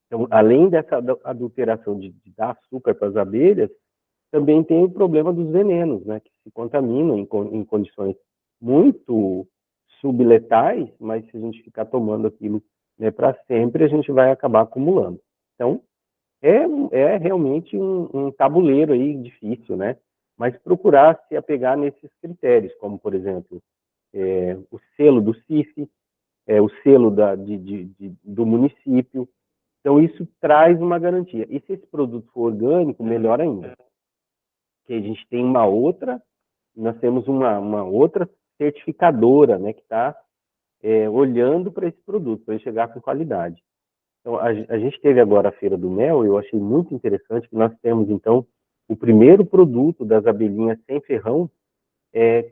Então, além dessa adulteração de dar açúcar para as abelhas, também tem o problema dos venenos, né, que se contaminam em condições muito subletais, mas se a gente ficar tomando aquilo, né, para sempre, a gente vai acabar acumulando. Então, é realmente um tabuleiro aí difícil, né? Mas procurar se apegar nesses critérios, como, por exemplo, o selo do CIF, o selo do município. Então, isso traz uma garantia. E se esse produto for orgânico, melhor ainda. Que a gente tem nós temos uma outra certificadora, né, que está olhando para esse produto, para ele chegar com qualidade. Então, a gente teve agora a Feira do Mel, e eu achei muito interessante que nós temos, então, o primeiro produto das abelhinhas sem ferrão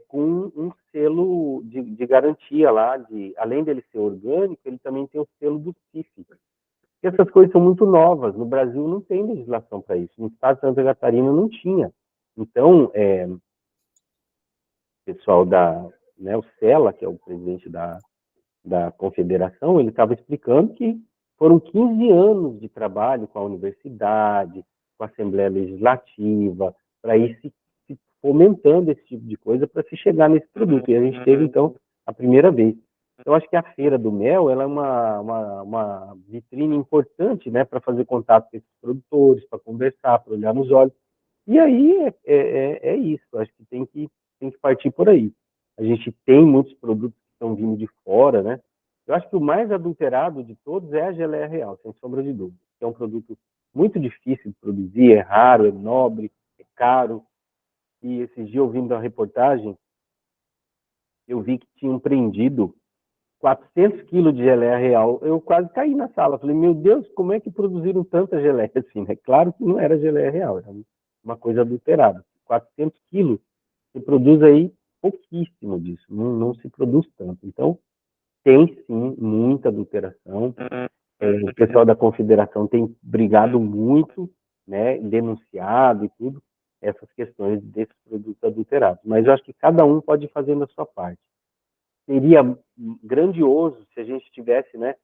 com um selo de garantia lá, além dele ser orgânico, ele também tem o selo do CIF. E essas coisas são muito novas, no Brasil não tem legislação para isso, no estado de Santa Catarina não tinha. Então, o pessoal o Sela, que é o presidente da confederação, ele estava explicando que foram 15 anos de trabalho com a universidade, com a Assembleia Legislativa, para ir se fomentando esse tipo de coisa para se chegar nesse produto. E a gente teve, então, a primeira vez. Eu acho que a Feira do Mel ela é uma vitrine importante, né, para fazer contato com esses produtores, para conversar, para olhar nos olhos. E aí é isso, acho que tem que partir por aí. A gente tem muitos produtos que estão vindo de fora, né? Eu acho que o mais adulterado de todos é a geleia real, sem sombra de dúvida. É um produto muito difícil de produzir, é raro, é nobre, é caro. E esses dias, ouvindo a reportagem, eu vi que tinham prendido 400 quilos de geleia real. Eu quase caí na sala. Falei, meu Deus, como é que produziram tanta geleia assim? É claro que não era geleia real, era uma coisa adulterada. 400 quilos, se produz aí pouquíssimo disso, não se produz tanto. Então, tem sim muita adulteração. O pessoal da confederação tem brigado muito, né, denunciado e tudo, essas questões desses produtos adulterados. Mas eu acho que cada um pode ir fazendo a sua parte. Seria grandioso se a gente tivesse, né,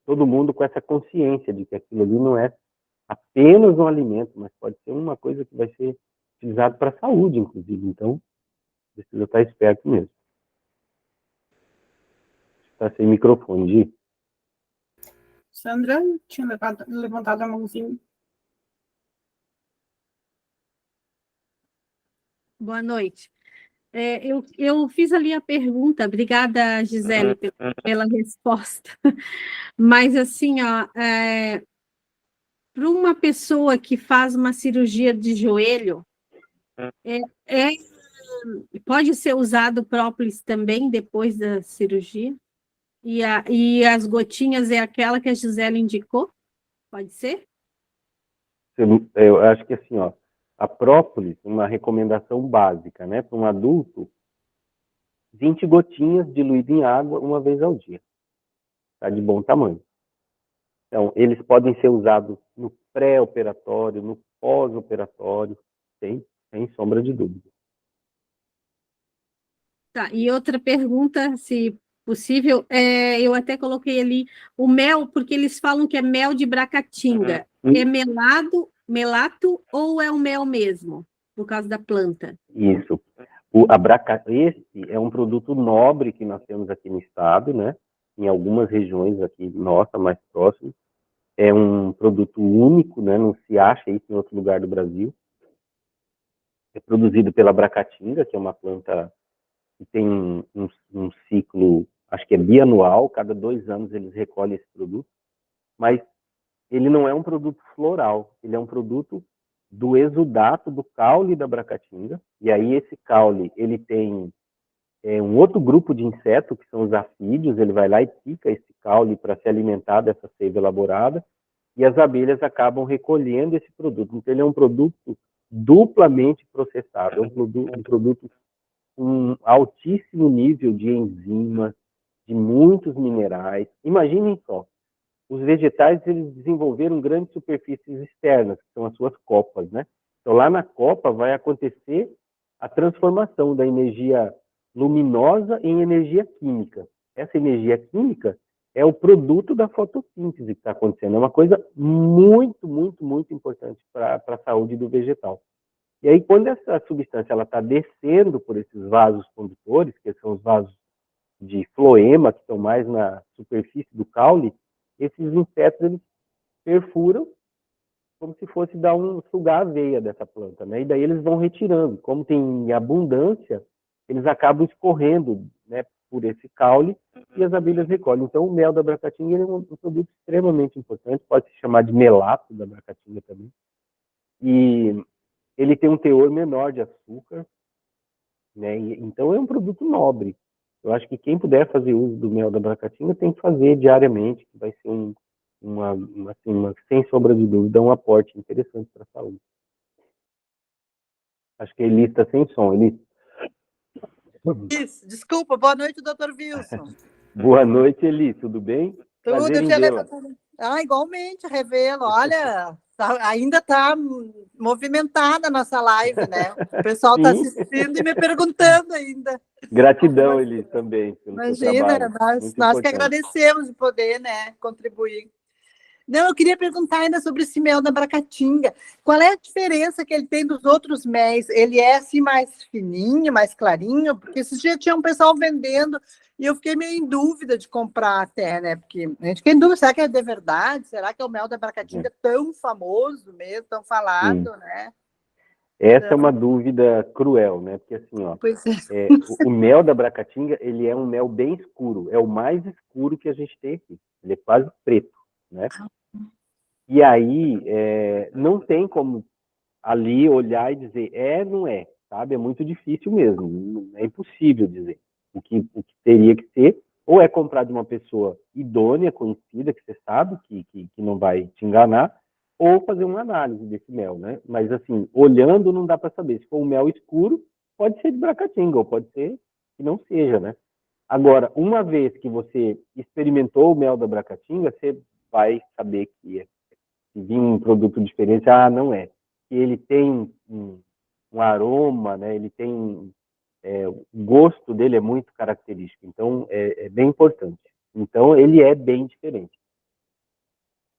todo mundo com essa consciência de que aquilo ali não é apenas um alimento, mas pode ser uma coisa que vai ser utilizada para a saúde, inclusive. Então, precisa estar esperto mesmo. Está sem microfone, Gi. Sandra tinha levantado a mãozinha. Boa noite. Eu fiz ali a pergunta, obrigada, Gisele, pela resposta. Mas, assim, para uma pessoa que faz uma cirurgia de joelho, é, é, pode ser usado própolis também depois da cirurgia? E as gotinhas é aquela que a Gisele indicou? Pode ser? Eu acho que assim, ó, a própolis, uma recomendação básica, né, para um adulto, 20 gotinhas diluído em água uma vez ao dia. Está de bom tamanho. Então, eles podem ser usados no pré-operatório, no pós-operatório, sem sombra de dúvida. Tá, e outra pergunta, se possível, eu até coloquei ali o mel, porque eles falam que é mel de Bracatinga. É melato ou é um mel mesmo, por causa da planta? Isso. Esse é um produto nobre que nós temos aqui no estado, né? Em algumas regiões aqui, nossa, mais próximas. É um produto único, né? Não se acha isso em outro lugar do Brasil. É produzido pela Bracatinga, que é uma planta que tem um ciclo, acho que é bianual, cada 2 anos eles recolhem esse produto, mas ele não é um produto floral, ele é um produto do exudato do caule da Bracatinga, e aí esse caule, ele tem um outro grupo de inseto, que são os afídeos, ele vai lá e pica esse caule para se alimentar dessa seiva elaborada, e as abelhas acabam recolhendo esse produto. Então, ele é um produto duplamente processado, é um produto com um altíssimo nível de enzimas, de muitos minerais. Imaginem só, os vegetais eles desenvolveram grandes superfícies externas, que são as suas copas, né? Então, lá na copa vai acontecer a transformação da energia luminosa em energia química. Essa energia química é o produto da fotossíntese que está acontecendo. É uma coisa muito, muito, muito importante para a saúde do vegetal. E aí, quando essa substância está descendo por esses vasos condutores, que são os vasos de floema, que estão mais na superfície do caule, esses insetos eles perfuram como se fosse sugar a veia dessa planta, né? E daí eles vão retirando. Como tem abundância, eles acabam escorrendo, né, por esse caule e as abelhas recolhem. Então, o mel da Bracatinga é um produto extremamente importante, pode se chamar de melato da Bracatinga também. E ele tem um teor menor de açúcar, né? Então, é um produto nobre. Eu acho que quem puder fazer uso do mel da Bracatinga tem que fazer diariamente, que vai ser sem sombra de dúvida, um aporte interessante para a saúde. Acho que a Elis está sem som. Elis. Isso, desculpa, boa noite, doutor Wilson. Boa noite, Elis, tudo bem? Tudo, Prazer em vê-la. Igualmente, revê-lo. Olha, ainda está movimentada a nossa live, né? O pessoal está assistindo e me perguntando ainda. Gratidão, Elis, também, pelo Imagina, seu trabalho. nós que agradecemos de poder, né, contribuir. Não, eu queria perguntar ainda sobre esse mel da Bracatinga. Qual é a diferença que ele tem dos outros méis? Ele é assim mais fininho, mais clarinho? Porque esses dias tinha um pessoal vendendo e eu fiquei meio em dúvida de comprar até, né? Porque a gente fica em dúvida, será que é de verdade? Será que é o mel da Bracatinga tão famoso mesmo, tão falado, né? Essa é uma dúvida cruel, né? Porque assim, ó, o mel da Bracatinga, ele é um mel bem escuro, é o mais escuro que a gente tem aqui. Ele é quase preto, né? E aí, não tem como ali olhar e dizer, não é, sabe? É muito difícil mesmo, é impossível dizer. O que teria que ser, ou é comprar de uma pessoa idônea, conhecida, que você sabe que não vai te enganar, ou fazer uma análise desse mel, né? Mas assim, olhando não dá para saber. Se for um mel escuro, pode ser de Bracatinga, ou pode ser que não seja, né? Agora, uma vez que você experimentou o mel da Bracatinga, você vai saber que se vir um produto diferente, não é. Que ele tem um aroma, né? Ele tem o gosto dele é muito característico, então é bem importante. Então, ele é bem diferente.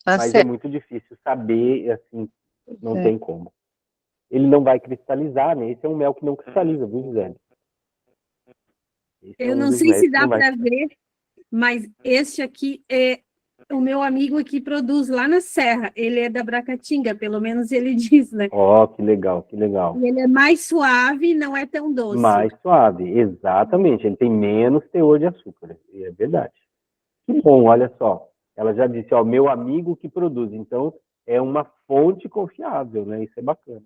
Mas é muito difícil saber, assim, não tem como. Ele não vai cristalizar, né? Esse é um mel que não cristaliza, viu, Gisele? Eu não sei se dá para ver, mas este aqui é o meu amigo aqui produz lá na Serra. Ele é da Bracatinga, pelo menos ele diz, né? Ó, que legal, que legal. E ele é mais suave, não é tão doce. Mais suave, exatamente. Ele tem menos teor de açúcar, é verdade. Que bom, olha só. Ela já disse, ó, meu amigo que produz. Então, é uma fonte confiável, né? Isso é bacana.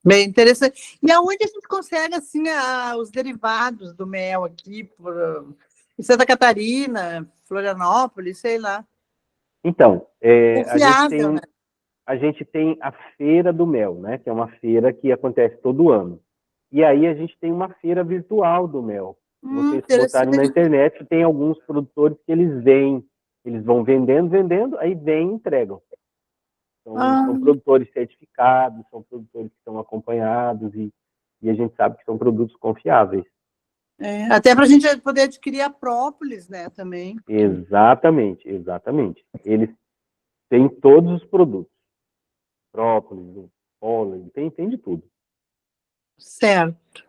Bem interessante. E aonde a gente consegue, assim, os derivados do mel aqui, em Santa Catarina, Florianópolis, sei lá? Então, Confiável, a gente tem a Feira do Mel, né? Que é uma feira que acontece todo ano. E aí a gente tem uma feira virtual do mel. Vocês botarem na Interessante. internet, tem alguns produtores que eles vão vendendo, aí vêm e entregam. Então, são produtores certificados, são produtores que estão acompanhados e a gente sabe que são produtos confiáveis. Até para a gente poder adquirir a própolis, né, também. Exatamente, exatamente. Eles têm todos os produtos. Própolis, pólen, tem de tudo. Certo.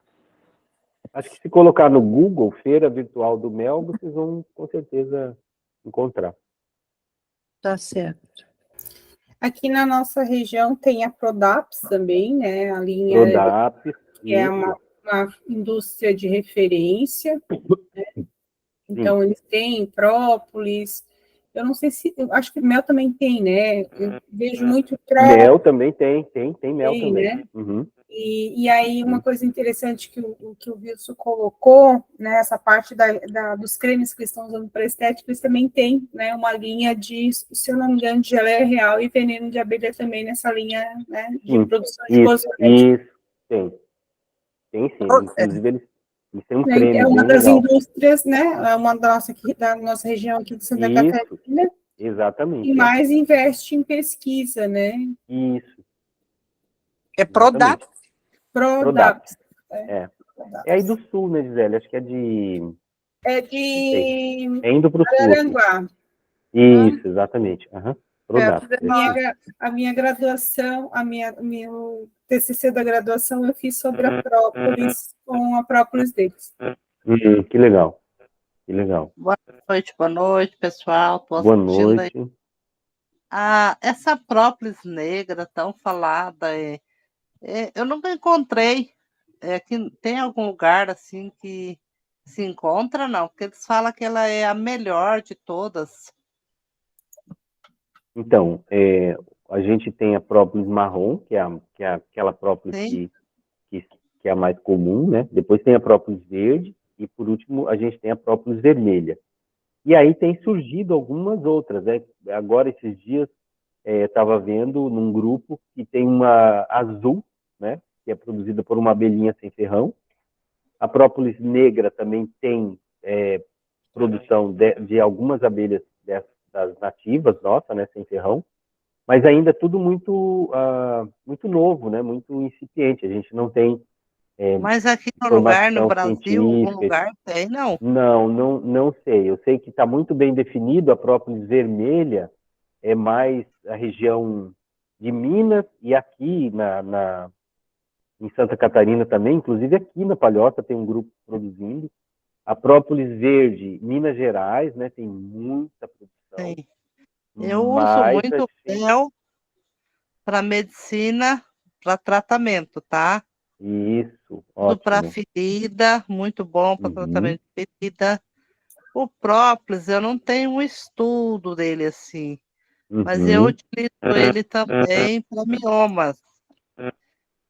Acho que se colocar no Google, Feira Virtual do Mel, vocês vão com certeza encontrar. Tá certo. Aqui na nossa região tem a Prodaps também, né? A linha Prodaps, que é isso. uma indústria de referência. Né? Então, eles têm própolis. Eu não sei se... Eu acho que mel também tem, né? Eu vejo muito própolis. Mel também tem mel também. Né? Uhum. E aí, uma coisa interessante que o Wilson colocou, né, essa parte dos cremes que eles estão usando para estética, eles também têm, né, uma linha de, se eu não me engano, de geleia real e veneno de abelha também nessa linha, né, de produção de cosméticos. Isso, tem sim. Inclusive, eles têm um creme É uma bem das legal. indústrias, né, é uma da nossa região aqui de Santa Catarina, exatamente. que mais investe em pesquisa, né? Isso. É Prodaps. Prodaps. É aí do sul, né, Gisele? Acho que é de... É indo para o sul. Araranguá. Isso, exatamente. Prodaps. A minha graduação, meu TCC da graduação eu fiz sobre a própolis, com a própolis deles. Que legal. Que legal. Boa noite, pessoal. Tô Boa assistindo aí. noite. Essa própolis negra tão falada, eu nunca encontrei. Que tem algum lugar assim que se encontra, não? Porque eles falam que ela é a melhor de todas. Então, a gente tem a própolis marrom, que é aquela própolis que é a mais comum, né? Depois tem a própolis verde e, por último, a gente tem a própolis vermelha. E aí tem surgido algumas outras, né? Agora, esses dias, estava vendo num grupo que tem uma azul, né? Que é produzida por uma abelhinha sem ferrão. A própolis negra também tem produção de algumas abelhas das nativas, nossa, né? Sem ferrão. Mas ainda tudo muito novo, né? Muito incipiente. A gente não tem Mas aqui no lugar, no Brasil, científica. algum lugar tem, não? Não sei. Eu sei que está muito bem definido. A própolis vermelha é mais a região de Minas e aqui em Santa Catarina também, inclusive aqui na Palhoça tem um grupo produzindo. A própolis verde, Minas Gerais, né? Tem muita produção. Sim. Eu uso muito mel para medicina, para tratamento, tá? Isso, ótimo. Para ferida, muito bom para tratamento de ferida. O própolis, eu não tenho um estudo dele assim, mas eu utilizo ele também para miomas.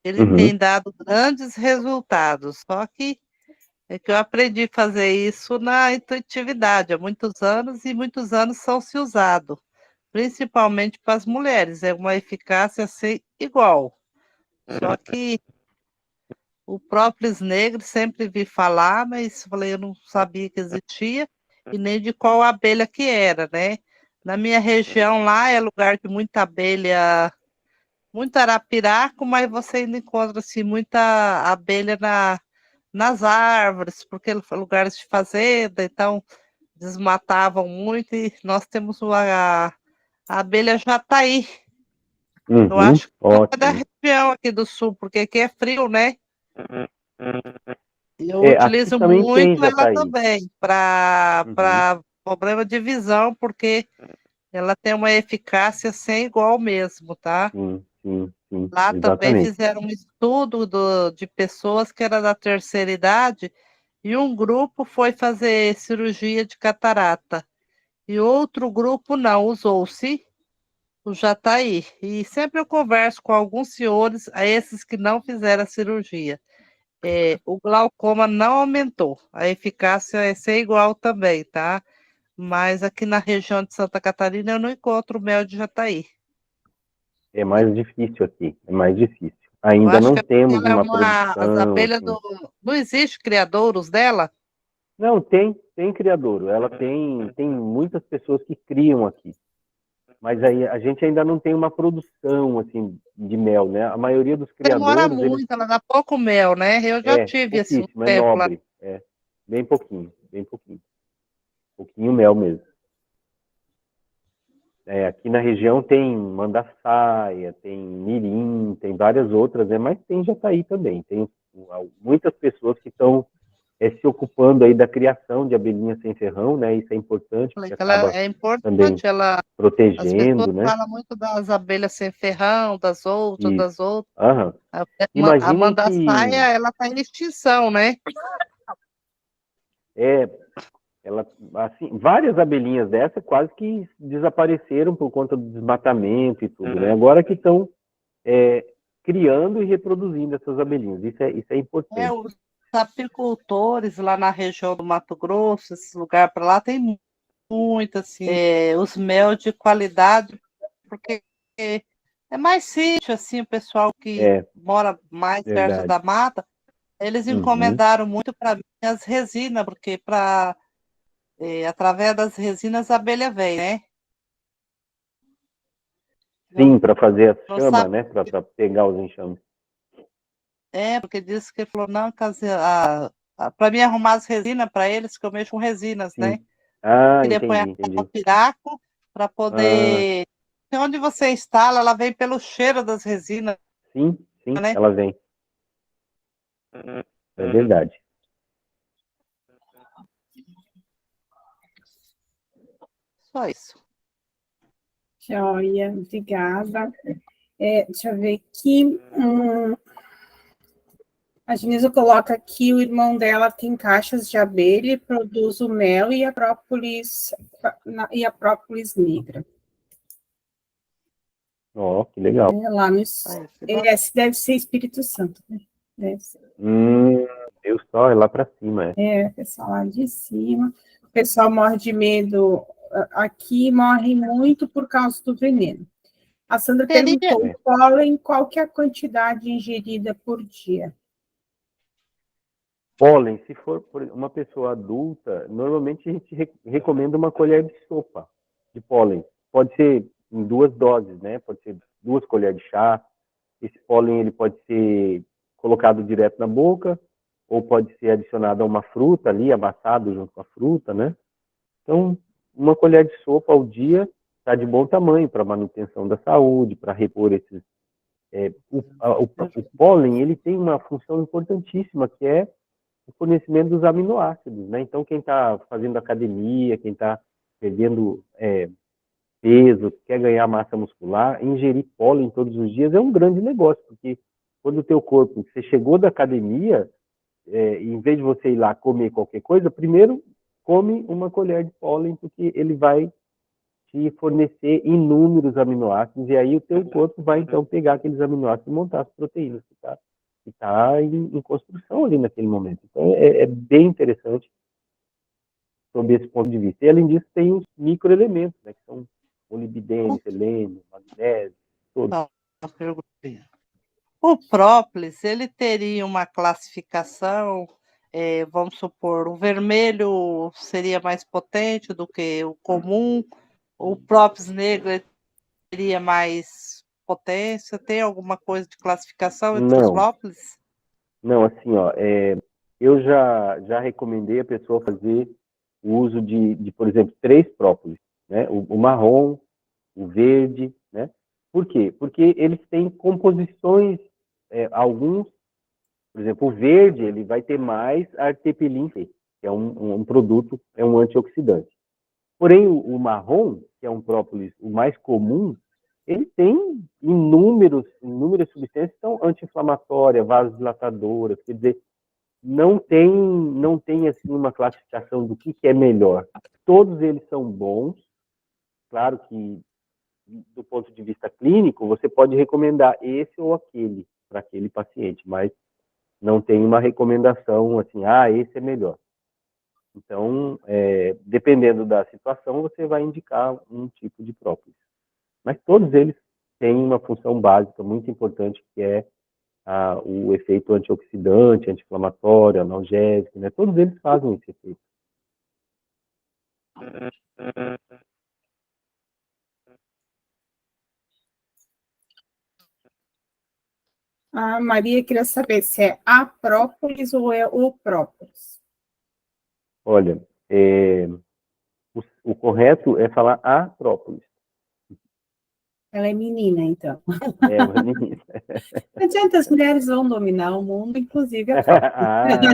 Ele tem dado grandes resultados, só que eu aprendi a fazer isso na intuitividade há muitos anos e muitos anos são se usado, principalmente para as mulheres. É uma eficácia assim, igual. Só que o própolis negro sempre vi falar, mas falei, eu não sabia que existia e nem de qual abelha que era, né? Na minha região lá é lugar de muita abelha, muito arapiraca, mas você ainda encontra assim, muita abelha nas árvores, porque lugares de fazenda, então desmatavam muito e nós temos a abelha jataí. Eu acho que é da região aqui do sul, porque aqui é frio, né? Eu utilizo muito ela também para problema de visão, porque ela tem uma eficácia sem igual mesmo, tá? Sim, lá exatamente. Também fizeram um estudo de pessoas que eram da terceira idade e um grupo foi fazer cirurgia de catarata e outro grupo não, usou-se o jataí. E sempre eu converso com alguns senhores, a esses que não fizeram a cirurgia. O glaucoma não aumentou, a eficácia é ser igual também, tá? Mas aqui na região de Santa Catarina eu não encontro mel de jataí. É mais difícil aqui, é mais difícil. Ainda acho não que temos ela é uma as produção, abelhas assim. não existe criadouros dela? Não, tem criadouro. Ela tem muitas pessoas que criam aqui. Mas aí a gente ainda não tem uma produção, assim, de mel, né? A maioria dos Demora criadouros, eles muito, ela dá pouco mel, né? Eu já tive assim um pouquíssimo, é tempo lá. nobre. É, bem pouquinho, bem pouquinho. Pouquinho mel mesmo. Aqui na região tem mandaçaia, tem mirim, tem várias outras, né? Mas tem jataí também. Tem muitas pessoas que estão se ocupando aí da criação de abelhinhas sem ferrão, né? Isso é importante, Falei porque que ela acaba é também importante, as pessoas protegendo, né? falam muito das abelhas sem ferrão, das outras, Isso. das outras. Aham. A Imaginem que mandaçaia, ela está em extinção, né? é, ela, assim, várias abelhinhas dessa quase que desapareceram por conta do desmatamento e tudo, né? Agora que estão criando e reproduzindo essas abelhinhas. Isso é importante. Os apicultores lá na região do Mato Grosso, esse lugar para lá, tem muito, assim, os mel de qualidade, porque é mais sítio, assim, o pessoal que mora mais perto Verdade. da mata, eles Uhum. encomendaram muito para mim as resinas, porque através das resinas a abelha vem, né? Sim, para fazer a Não chama, sabe, né? Para pegar os enxames. porque disse que ele falou, não, para mim arrumar as resinas para eles, que eu mexo com resinas, né? Sim. Ah, Queria pôr entendi. no piraco para Ah, poder. Onde você instala, ela vem pelo cheiro das resinas, sim, né? ela vem. É verdade. Só isso. Joia, obrigada. Deixa eu ver aqui. A Genisa coloca aqui, o irmão dela tem caixas de abelha e produz o mel e a própolis negra. Ó, que legal. Lá no deve ser Espírito Santo, né? Deve ser. Deus só, é lá para cima, o pessoal lá de cima. O pessoal morre de medo. Aqui morre muito por causa do veneno. A Sandra perguntou, o pólen, qual que é a quantidade ingerida por dia? Pólen, se for uma pessoa adulta, normalmente a gente recomenda uma colher de sopa de pólen. Pode ser em 2 doses, né? Pode ser 2 colheres de chá. Esse pólen ele pode ser colocado direto na boca, ou pode ser adicionado a uma fruta ali, amassado junto com a fruta, né? Então, uma colher de sopa ao dia está de bom tamanho para manutenção da saúde, para repor esses... o pólen ele tem uma função importantíssima, que é o fornecimento dos aminoácidos, né? Então, quem está fazendo academia, quem está perdendo peso, quer ganhar massa muscular, ingerir pólen todos os dias é um grande negócio, porque quando o teu corpo, você chegou da academia, em vez de você ir lá comer qualquer coisa, primeiro come uma colher de pólen, porque ele vai te fornecer inúmeros aminoácidos, e aí o teu corpo vai, então, pegar aqueles aminoácidos e montar as proteínas que tá em construção ali naquele momento. Então, é bem interessante sob esse ponto de vista. E, além disso, tem os microelementos, né, que são molibdênio, selênio, magnésio, todos. O própolis, ele teria uma classificação, vamos supor, o vermelho seria mais potente do que o comum, o própolis negro teria mais potência, tem alguma coisa de classificação entre os própolis? Não, assim, ó, eu já recomendei a pessoa fazer o uso de, por exemplo, 3 própolis, né? O marrom, o verde, né? Por quê? Porque eles têm composições, alguns, por exemplo, o verde, ele vai ter mais artepilin, que é um produto, é um antioxidante. Porém, o marrom, que é um própolis o mais comum, ele tem inúmeras substâncias que são anti-inflamatórias, vasodilatadoras, quer dizer, não tem assim uma classificação do que é melhor. Todos eles são bons. Claro que do ponto de vista clínico, você pode recomendar esse ou aquele para aquele paciente, mas não tem uma recomendação assim, esse é melhor. Então, dependendo da situação, você vai indicar um tipo de própolis. Mas todos eles têm uma função básica muito importante, que é o efeito antioxidante, anti-inflamatório, analgésico, né? Todos eles fazem esse efeito. A Maria queria saber se é a própolis ou é o própolis. Olha, o correto é falar a própolis. Ela é menina, então. É uma menina. Não adianta, as mulheres vão dominar o mundo, inclusive a própolis.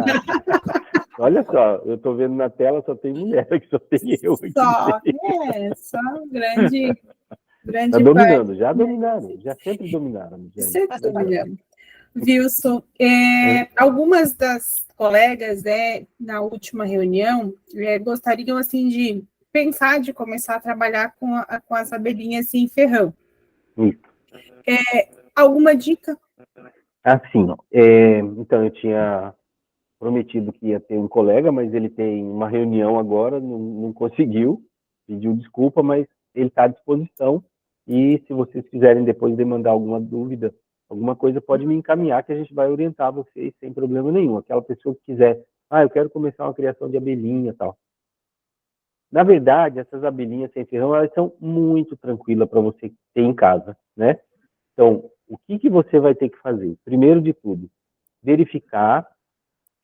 Olha só, eu estou vendo na tela, só tem mulher, que só tem eu aqui. Só grande Tá dominando, parte. já dominaram, já sempre dominaram. Sempre dominando. Wilson, algumas das colegas, na última reunião, gostariam, assim, de pensar, de começar a trabalhar com as abelhinhas em ferrão. Isso. Alguma dica? Assim, então eu tinha prometido que ia ter um colega, mas ele tem uma reunião agora, não conseguiu, pediu desculpa, mas ele está à disposição, e se vocês quiserem depois demandar alguma dúvida, alguma coisa, pode me encaminhar, que a gente vai orientar vocês sem problema nenhum. Aquela pessoa que quiser, eu quero começar uma criação de abelhinha e tal. Na verdade, essas abelhinhas sem ferrão, elas são muito tranquilas para você ter em casa, né? Então, o que você vai ter que fazer? Primeiro de tudo, verificar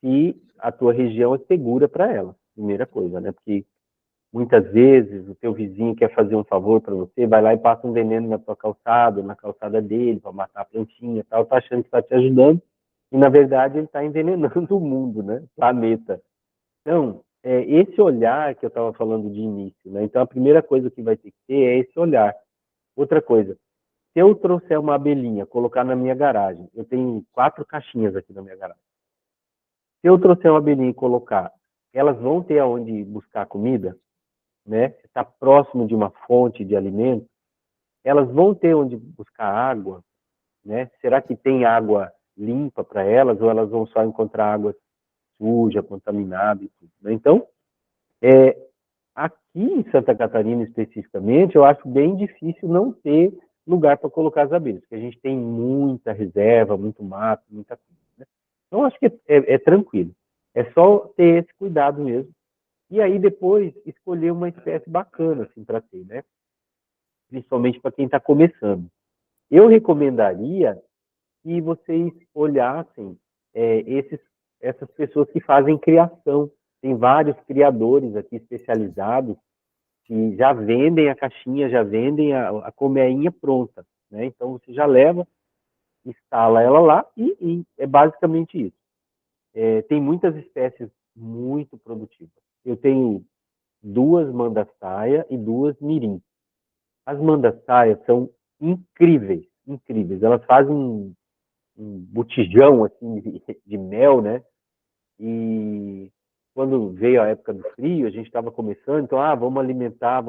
se a tua região é segura para ela. Primeira coisa, né? Porque muitas vezes o teu vizinho quer fazer um favor para você, vai lá e passa um veneno na tua calçada, na calçada dele, para matar a plantinha e tal, tá achando que está te ajudando, e na verdade ele está envenenando o mundo, né? O planeta. Então, esse olhar que eu estava falando de início, né? Então, a primeira coisa que vai ter que ter é esse olhar. Outra coisa, se eu trouxer uma abelhinha, colocar na minha garagem, eu tenho 4 caixinhas aqui na minha garagem. Se eu trouxer uma abelhinha e colocar, elas vão ter aonde buscar comida, né? Se está próximo de uma fonte de alimento, elas vão ter onde buscar água, né? Será que tem água limpa para elas, ou elas vão só encontrar água suja, contaminada e tudo, né? Então, aqui em Santa Catarina especificamente, eu acho bem difícil não ter lugar para colocar as abelhas, porque a gente tem muita reserva, muito mato, muita coisa, né? Então, acho que é tranquilo. É só ter esse cuidado mesmo. E aí, depois, escolher uma espécie bacana, assim, para ter, né? Principalmente para quem está começando. Eu recomendaria que vocês olhassem essas pessoas que fazem criação. Tem vários criadores aqui especializados que já vendem a caixinha, já vendem a colmeinha pronta, né? Então, você já leva, instala ela lá e é basicamente isso. Tem muitas espécies muito produtivas. Eu tenho 2 mandaçaia e 2 mirim. As mandaçaias são incríveis, incríveis. Elas fazem um botijão assim de mel, né? E quando veio a época do frio, a gente estava começando, então, vamos alimentar.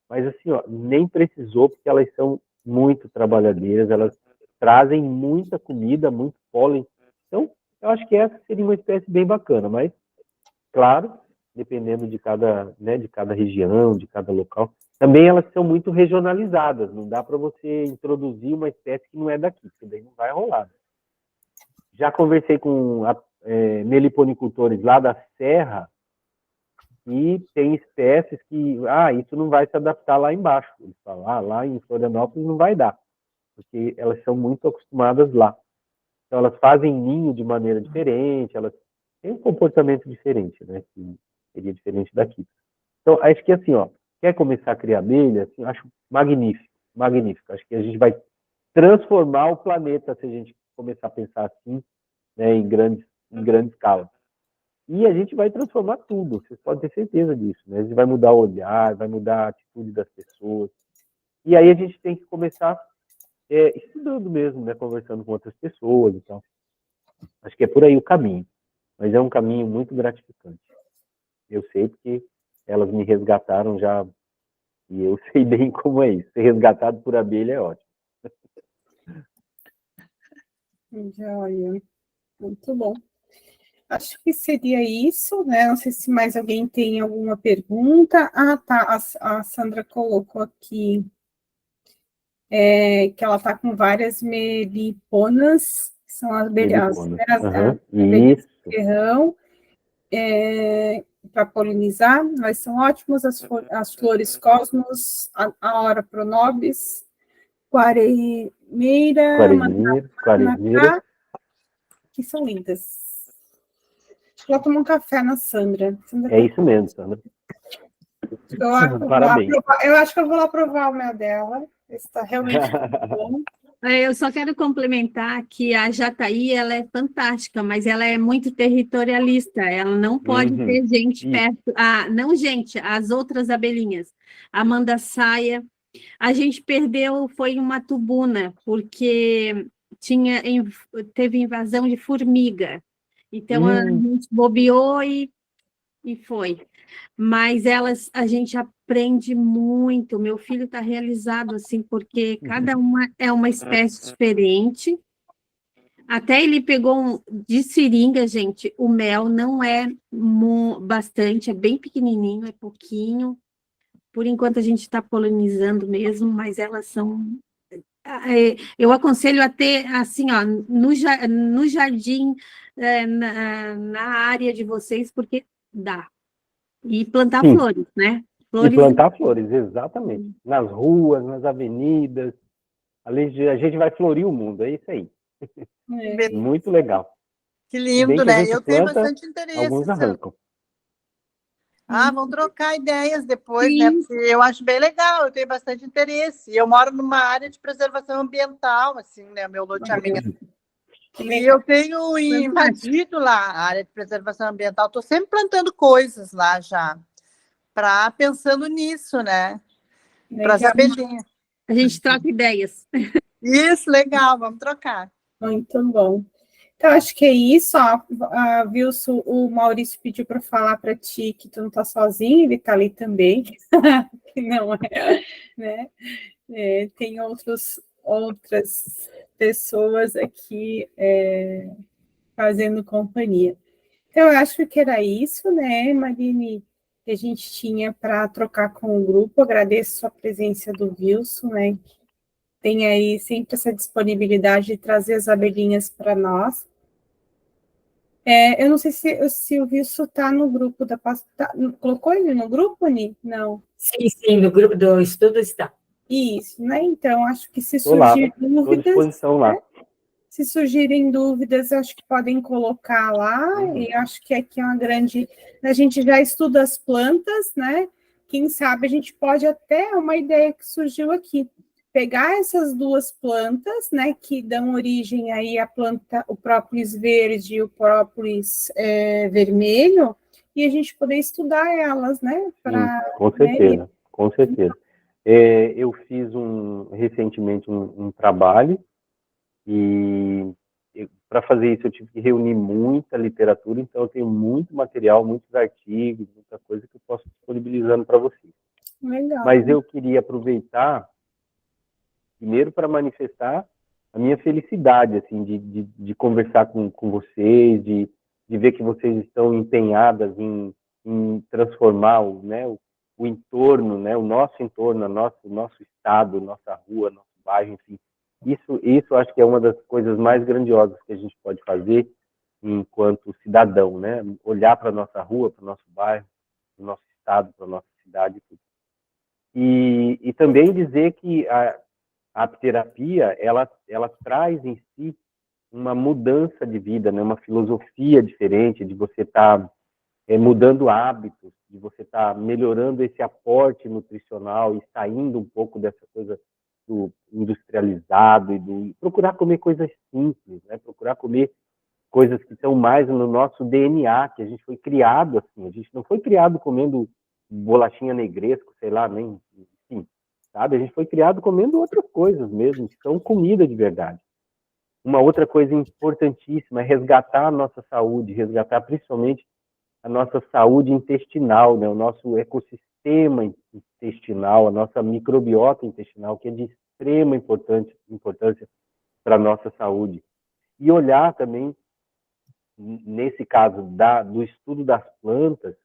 Mas assim, nem precisou, porque elas são muito trabalhadeiras, elas trazem muita comida, muito pólen. Então, eu acho que essa seria uma espécie bem bacana, mas, claro, dependendo de cada região, de cada local. Também elas são muito regionalizadas, não dá para você introduzir uma espécie que não é daqui, porque daí não vai rolar. Já conversei com meliponicultores lá da Serra e tem espécies que, isso não vai se adaptar lá embaixo. Eles falam, lá em Florianópolis não vai dar, porque elas são muito acostumadas lá. Então, elas fazem ninho de maneira diferente, elas têm um comportamento diferente, né, que seria diferente daqui. Então, acho que assim, quer começar a criar abelha, assim, acho magnífico, magnífico. Acho que a gente vai transformar o planeta se a gente começar a pensar assim, né, em grande escala. E a gente vai transformar tudo, vocês podem ter certeza disso, né? A gente vai mudar o olhar, vai mudar a atitude das pessoas. E aí a gente tem que começar estudando mesmo, né, conversando com outras pessoas e tal. Acho que é por aí o caminho, mas é um caminho muito gratificante. Eu sei porque elas me resgataram já, e eu sei bem como é isso. Ser resgatado por abelha é ótimo. Joia. Muito bom. Acho que seria isso, né? Não sei se mais alguém tem alguma pergunta. Tá. A Sandra colocou aqui que ela está com várias meliponas são as abelhas, Isso. ferrão, para polinizar, mas são ótimos as flores cosmos, a hora pronobis, quaremeira, manacá, que são lindas. Vou tomar um café na Sandra. É isso mesmo, Sandra. Parabéns. Eu acho que eu vou lá provar o mel dela. Está realmente muito bom. Eu só quero complementar que a jataí, ela é fantástica, mas ela é muito territorialista. Ela não pode ter gente perto. Não gente, as outras abelhinhas. A mandaçaia. A gente perdeu, foi uma tubuna, porque teve invasão de formiga. Então, a gente bobeou e foi. Mas a gente aprende muito. Meu filho está realizado, assim, porque cada uma é uma espécie diferente. Até ele pegou de seringa, gente. O mel não é bastante, é bem pequenininho, é pouquinho. Por enquanto, a gente está polinizando mesmo, mas elas são... Eu aconselho a ter, assim, ó, no jardim, na área de vocês, porque dá. E plantar flores, né? E plantar flores, exatamente. Nas ruas, nas avenidas. A gente vai florir o mundo, é isso aí. Muito legal. Que lindo, né? Eu tenho bastante interesse. Alguns arrancam. Vamos trocar ideias depois, né? Porque eu acho bem legal, eu tenho bastante interesse. Eu moro numa área de preservação ambiental, assim, né? Meu loteamento. E eu tenho invadido lá a área de preservação ambiental. Estou sempre plantando coisas lá já, pensando nisso, né? Para as abelhinhas. A gente troca ideias. Isso, legal, vamos trocar. Muito bom. Então, acho que é isso. Wilson, o Maurício pediu para falar para ti que tu não está sozinho, ele está ali também. Não é, né? Tem outras pessoas aqui fazendo companhia. Então, eu acho que era isso, né, Marine, que a gente tinha para trocar com o grupo. Agradeço a presença do Wilson, né? Tem aí sempre essa disponibilidade de trazer as abelhinhas para nós. Eu não sei se o Wilson está no grupo da... colocou ele no grupo, Ni? Não. Sim, no grupo do estudo está. Isso, né? Então, acho que se surgir dúvidas... lá. Se surgirem dúvidas, acho que podem colocar lá, e acho que aqui é uma grande... A gente já estuda as plantas, né? Quem sabe a gente pode até, uma ideia que surgiu aqui, pegar essas duas plantas, né, que dão origem aí à planta, o própolis verde e o própolis vermelho, e a gente poder estudar elas, né? Com certeza, com certeza. Eu fiz recentemente um trabalho, e para fazer isso eu tive que reunir muita literatura, então eu tenho muito material, muitos artigos, muita coisa que eu posso disponibilizando para vocês. Legal. Mas eu queria aproveitar, primeiro, para manifestar a minha felicidade, assim, de conversar com vocês, de ver que vocês estão empenhadas em transformar o entorno, né, o nosso entorno, o nosso estado, nossa rua, nosso bairro, enfim. Isso acho que é uma das coisas mais grandiosas que a gente pode fazer enquanto cidadão, né? Olhar para a nossa rua, para o nosso bairro, para o nosso estado, para a nossa cidade. E também dizer que a apiterapia, ela traz em si uma mudança de vida, né? Uma filosofia diferente, de você estar mudando hábitos, de você estar melhorando esse aporte nutricional e saindo um pouco dessa coisa do industrializado e procurar comer coisas simples, né? Procurar comer coisas que estão mais no nosso DNA, que a gente foi criado assim, a gente não foi criado comendo bolachinha negresco, sei lá, nem, enfim, sabe? A gente foi criado comendo outras coisas mesmo, que são comida de verdade. Uma outra coisa importantíssima é resgatar a nossa saúde, resgatar principalmente a nossa saúde intestinal, né? O nosso ecossistema intestinal, a nossa microbiota intestinal, que é de extrema importância para a nossa saúde. E olhar também, nesse caso do estudo das plantas,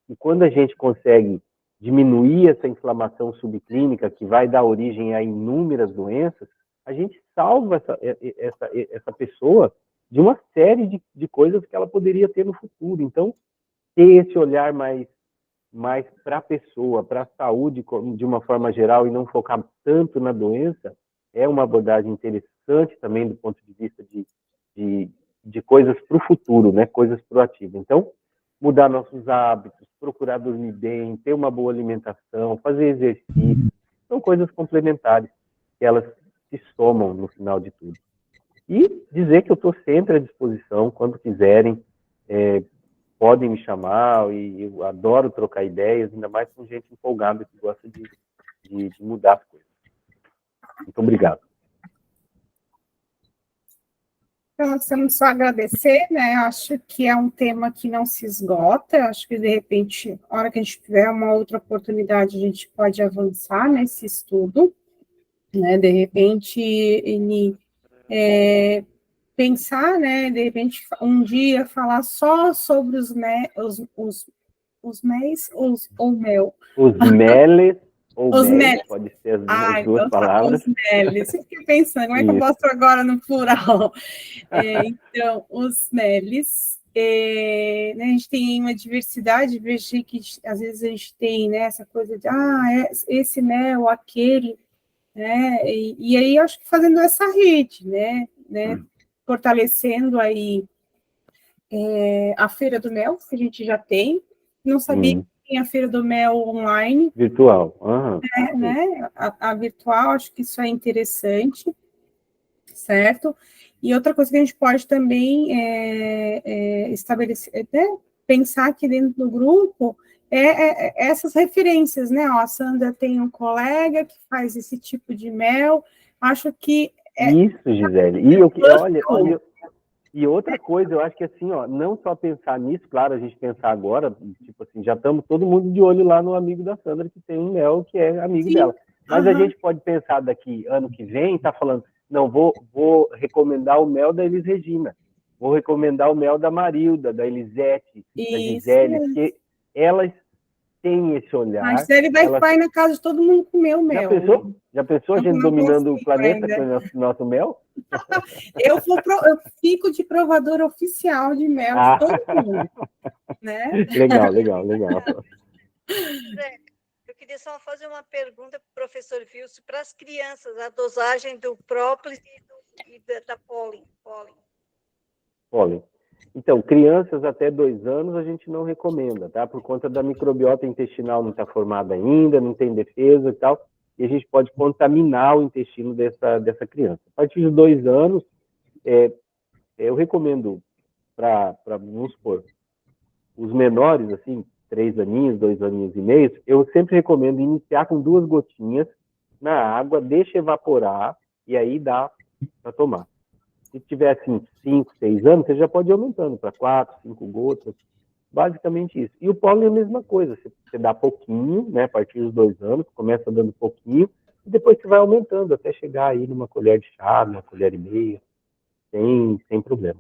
e quando a gente consegue diminuir essa inflamação subclínica, que vai dar origem a inúmeras doenças, a gente salva essa pessoa de uma série de coisas que ela poderia ter no futuro. Então, ter esse olhar mais para a pessoa, para a saúde de uma forma geral e não focar tanto na doença, é uma abordagem interessante também do ponto de vista de coisas para o futuro, né? Coisas proativas. Então, mudar nossos hábitos, procurar dormir bem, ter uma boa alimentação, fazer exercício, são coisas complementares, que elas se somam no final de tudo. E dizer que eu estou sempre à disposição, quando quiserem, podem me chamar, e eu adoro trocar ideias, ainda mais com gente empolgada que gosta de mudar as coisas. Muito obrigado. Então, nós temos só agradecer, né? Acho que é um tema que não se esgota. Acho que, de repente, na hora que a gente tiver uma outra oportunidade, a gente pode avançar nesse estudo, né? De repente, pensar, né? De repente, um dia falar só sobre os MEs ou mel. Os meles ou os MEs, meles. pode ser as duas então, palavras. Os meles. Eu fiquei pensando, como é que eu posso agora no plural? Então, os meles. Né, a gente tem uma diversidade, veja que às vezes a gente tem, né, essa coisa de esse mel, aquele, né? E aí acho que fazendo essa rede, né? Fortalecendo aí a Feira do Mel, que a gente já tem. Não sabia que tinha a Feira do Mel online. Virtual. Né? A virtual, acho que isso é interessante, certo? E outra coisa que a gente pode também estabelecer, pensar aqui dentro do grupo, essas referências, né? Ó, a Sandra tem um colega que faz esse tipo de mel, acho que... Isso, Gisele. Olha, e outra coisa, eu acho que assim, ó, não só pensar nisso, claro, a gente pensar agora, tipo assim, já estamos todo mundo de olho lá no amigo da Sandra, que tem um mel que é amigo dela. Mas a gente pode pensar daqui, ano que vem, tá falando, não, vou recomendar o mel da Elis Regina, vou recomendar o mel da Marilda, da Elisete, da Gisele, porque elas têm esse olhar. A Gisele vai na casa de todo mundo comer o mel. Já pensou a gente dominando o planeta com o nosso mel? Eu fico de provadora oficial de mel de todo mundo. Né? Legal. Eu queria só fazer uma pergunta para o professor Vilso, para as crianças, a dosagem do própolis e da pólen. Então, crianças até 2 anos a gente não recomenda, tá? Por conta da microbiota intestinal não está formada ainda, não tem defesa e tal, e a gente pode contaminar o intestino dessa criança. A partir de 2 anos, eu recomendo vamos supor, os menores, assim, 3 aninhos, 2 aninhos e meio, eu sempre recomendo iniciar com 2 gotinhas na água, deixa evaporar, e aí dá para tomar. Se tiver, assim, 5, 6 anos, você já pode ir aumentando para 4, 5 gotas, basicamente isso. E o pólen é a mesma coisa, você dá pouquinho, né, a partir dos 2 anos, começa dando pouquinho, e depois você vai aumentando, até chegar aí numa colher de chá, numa colher e meia, sem problema.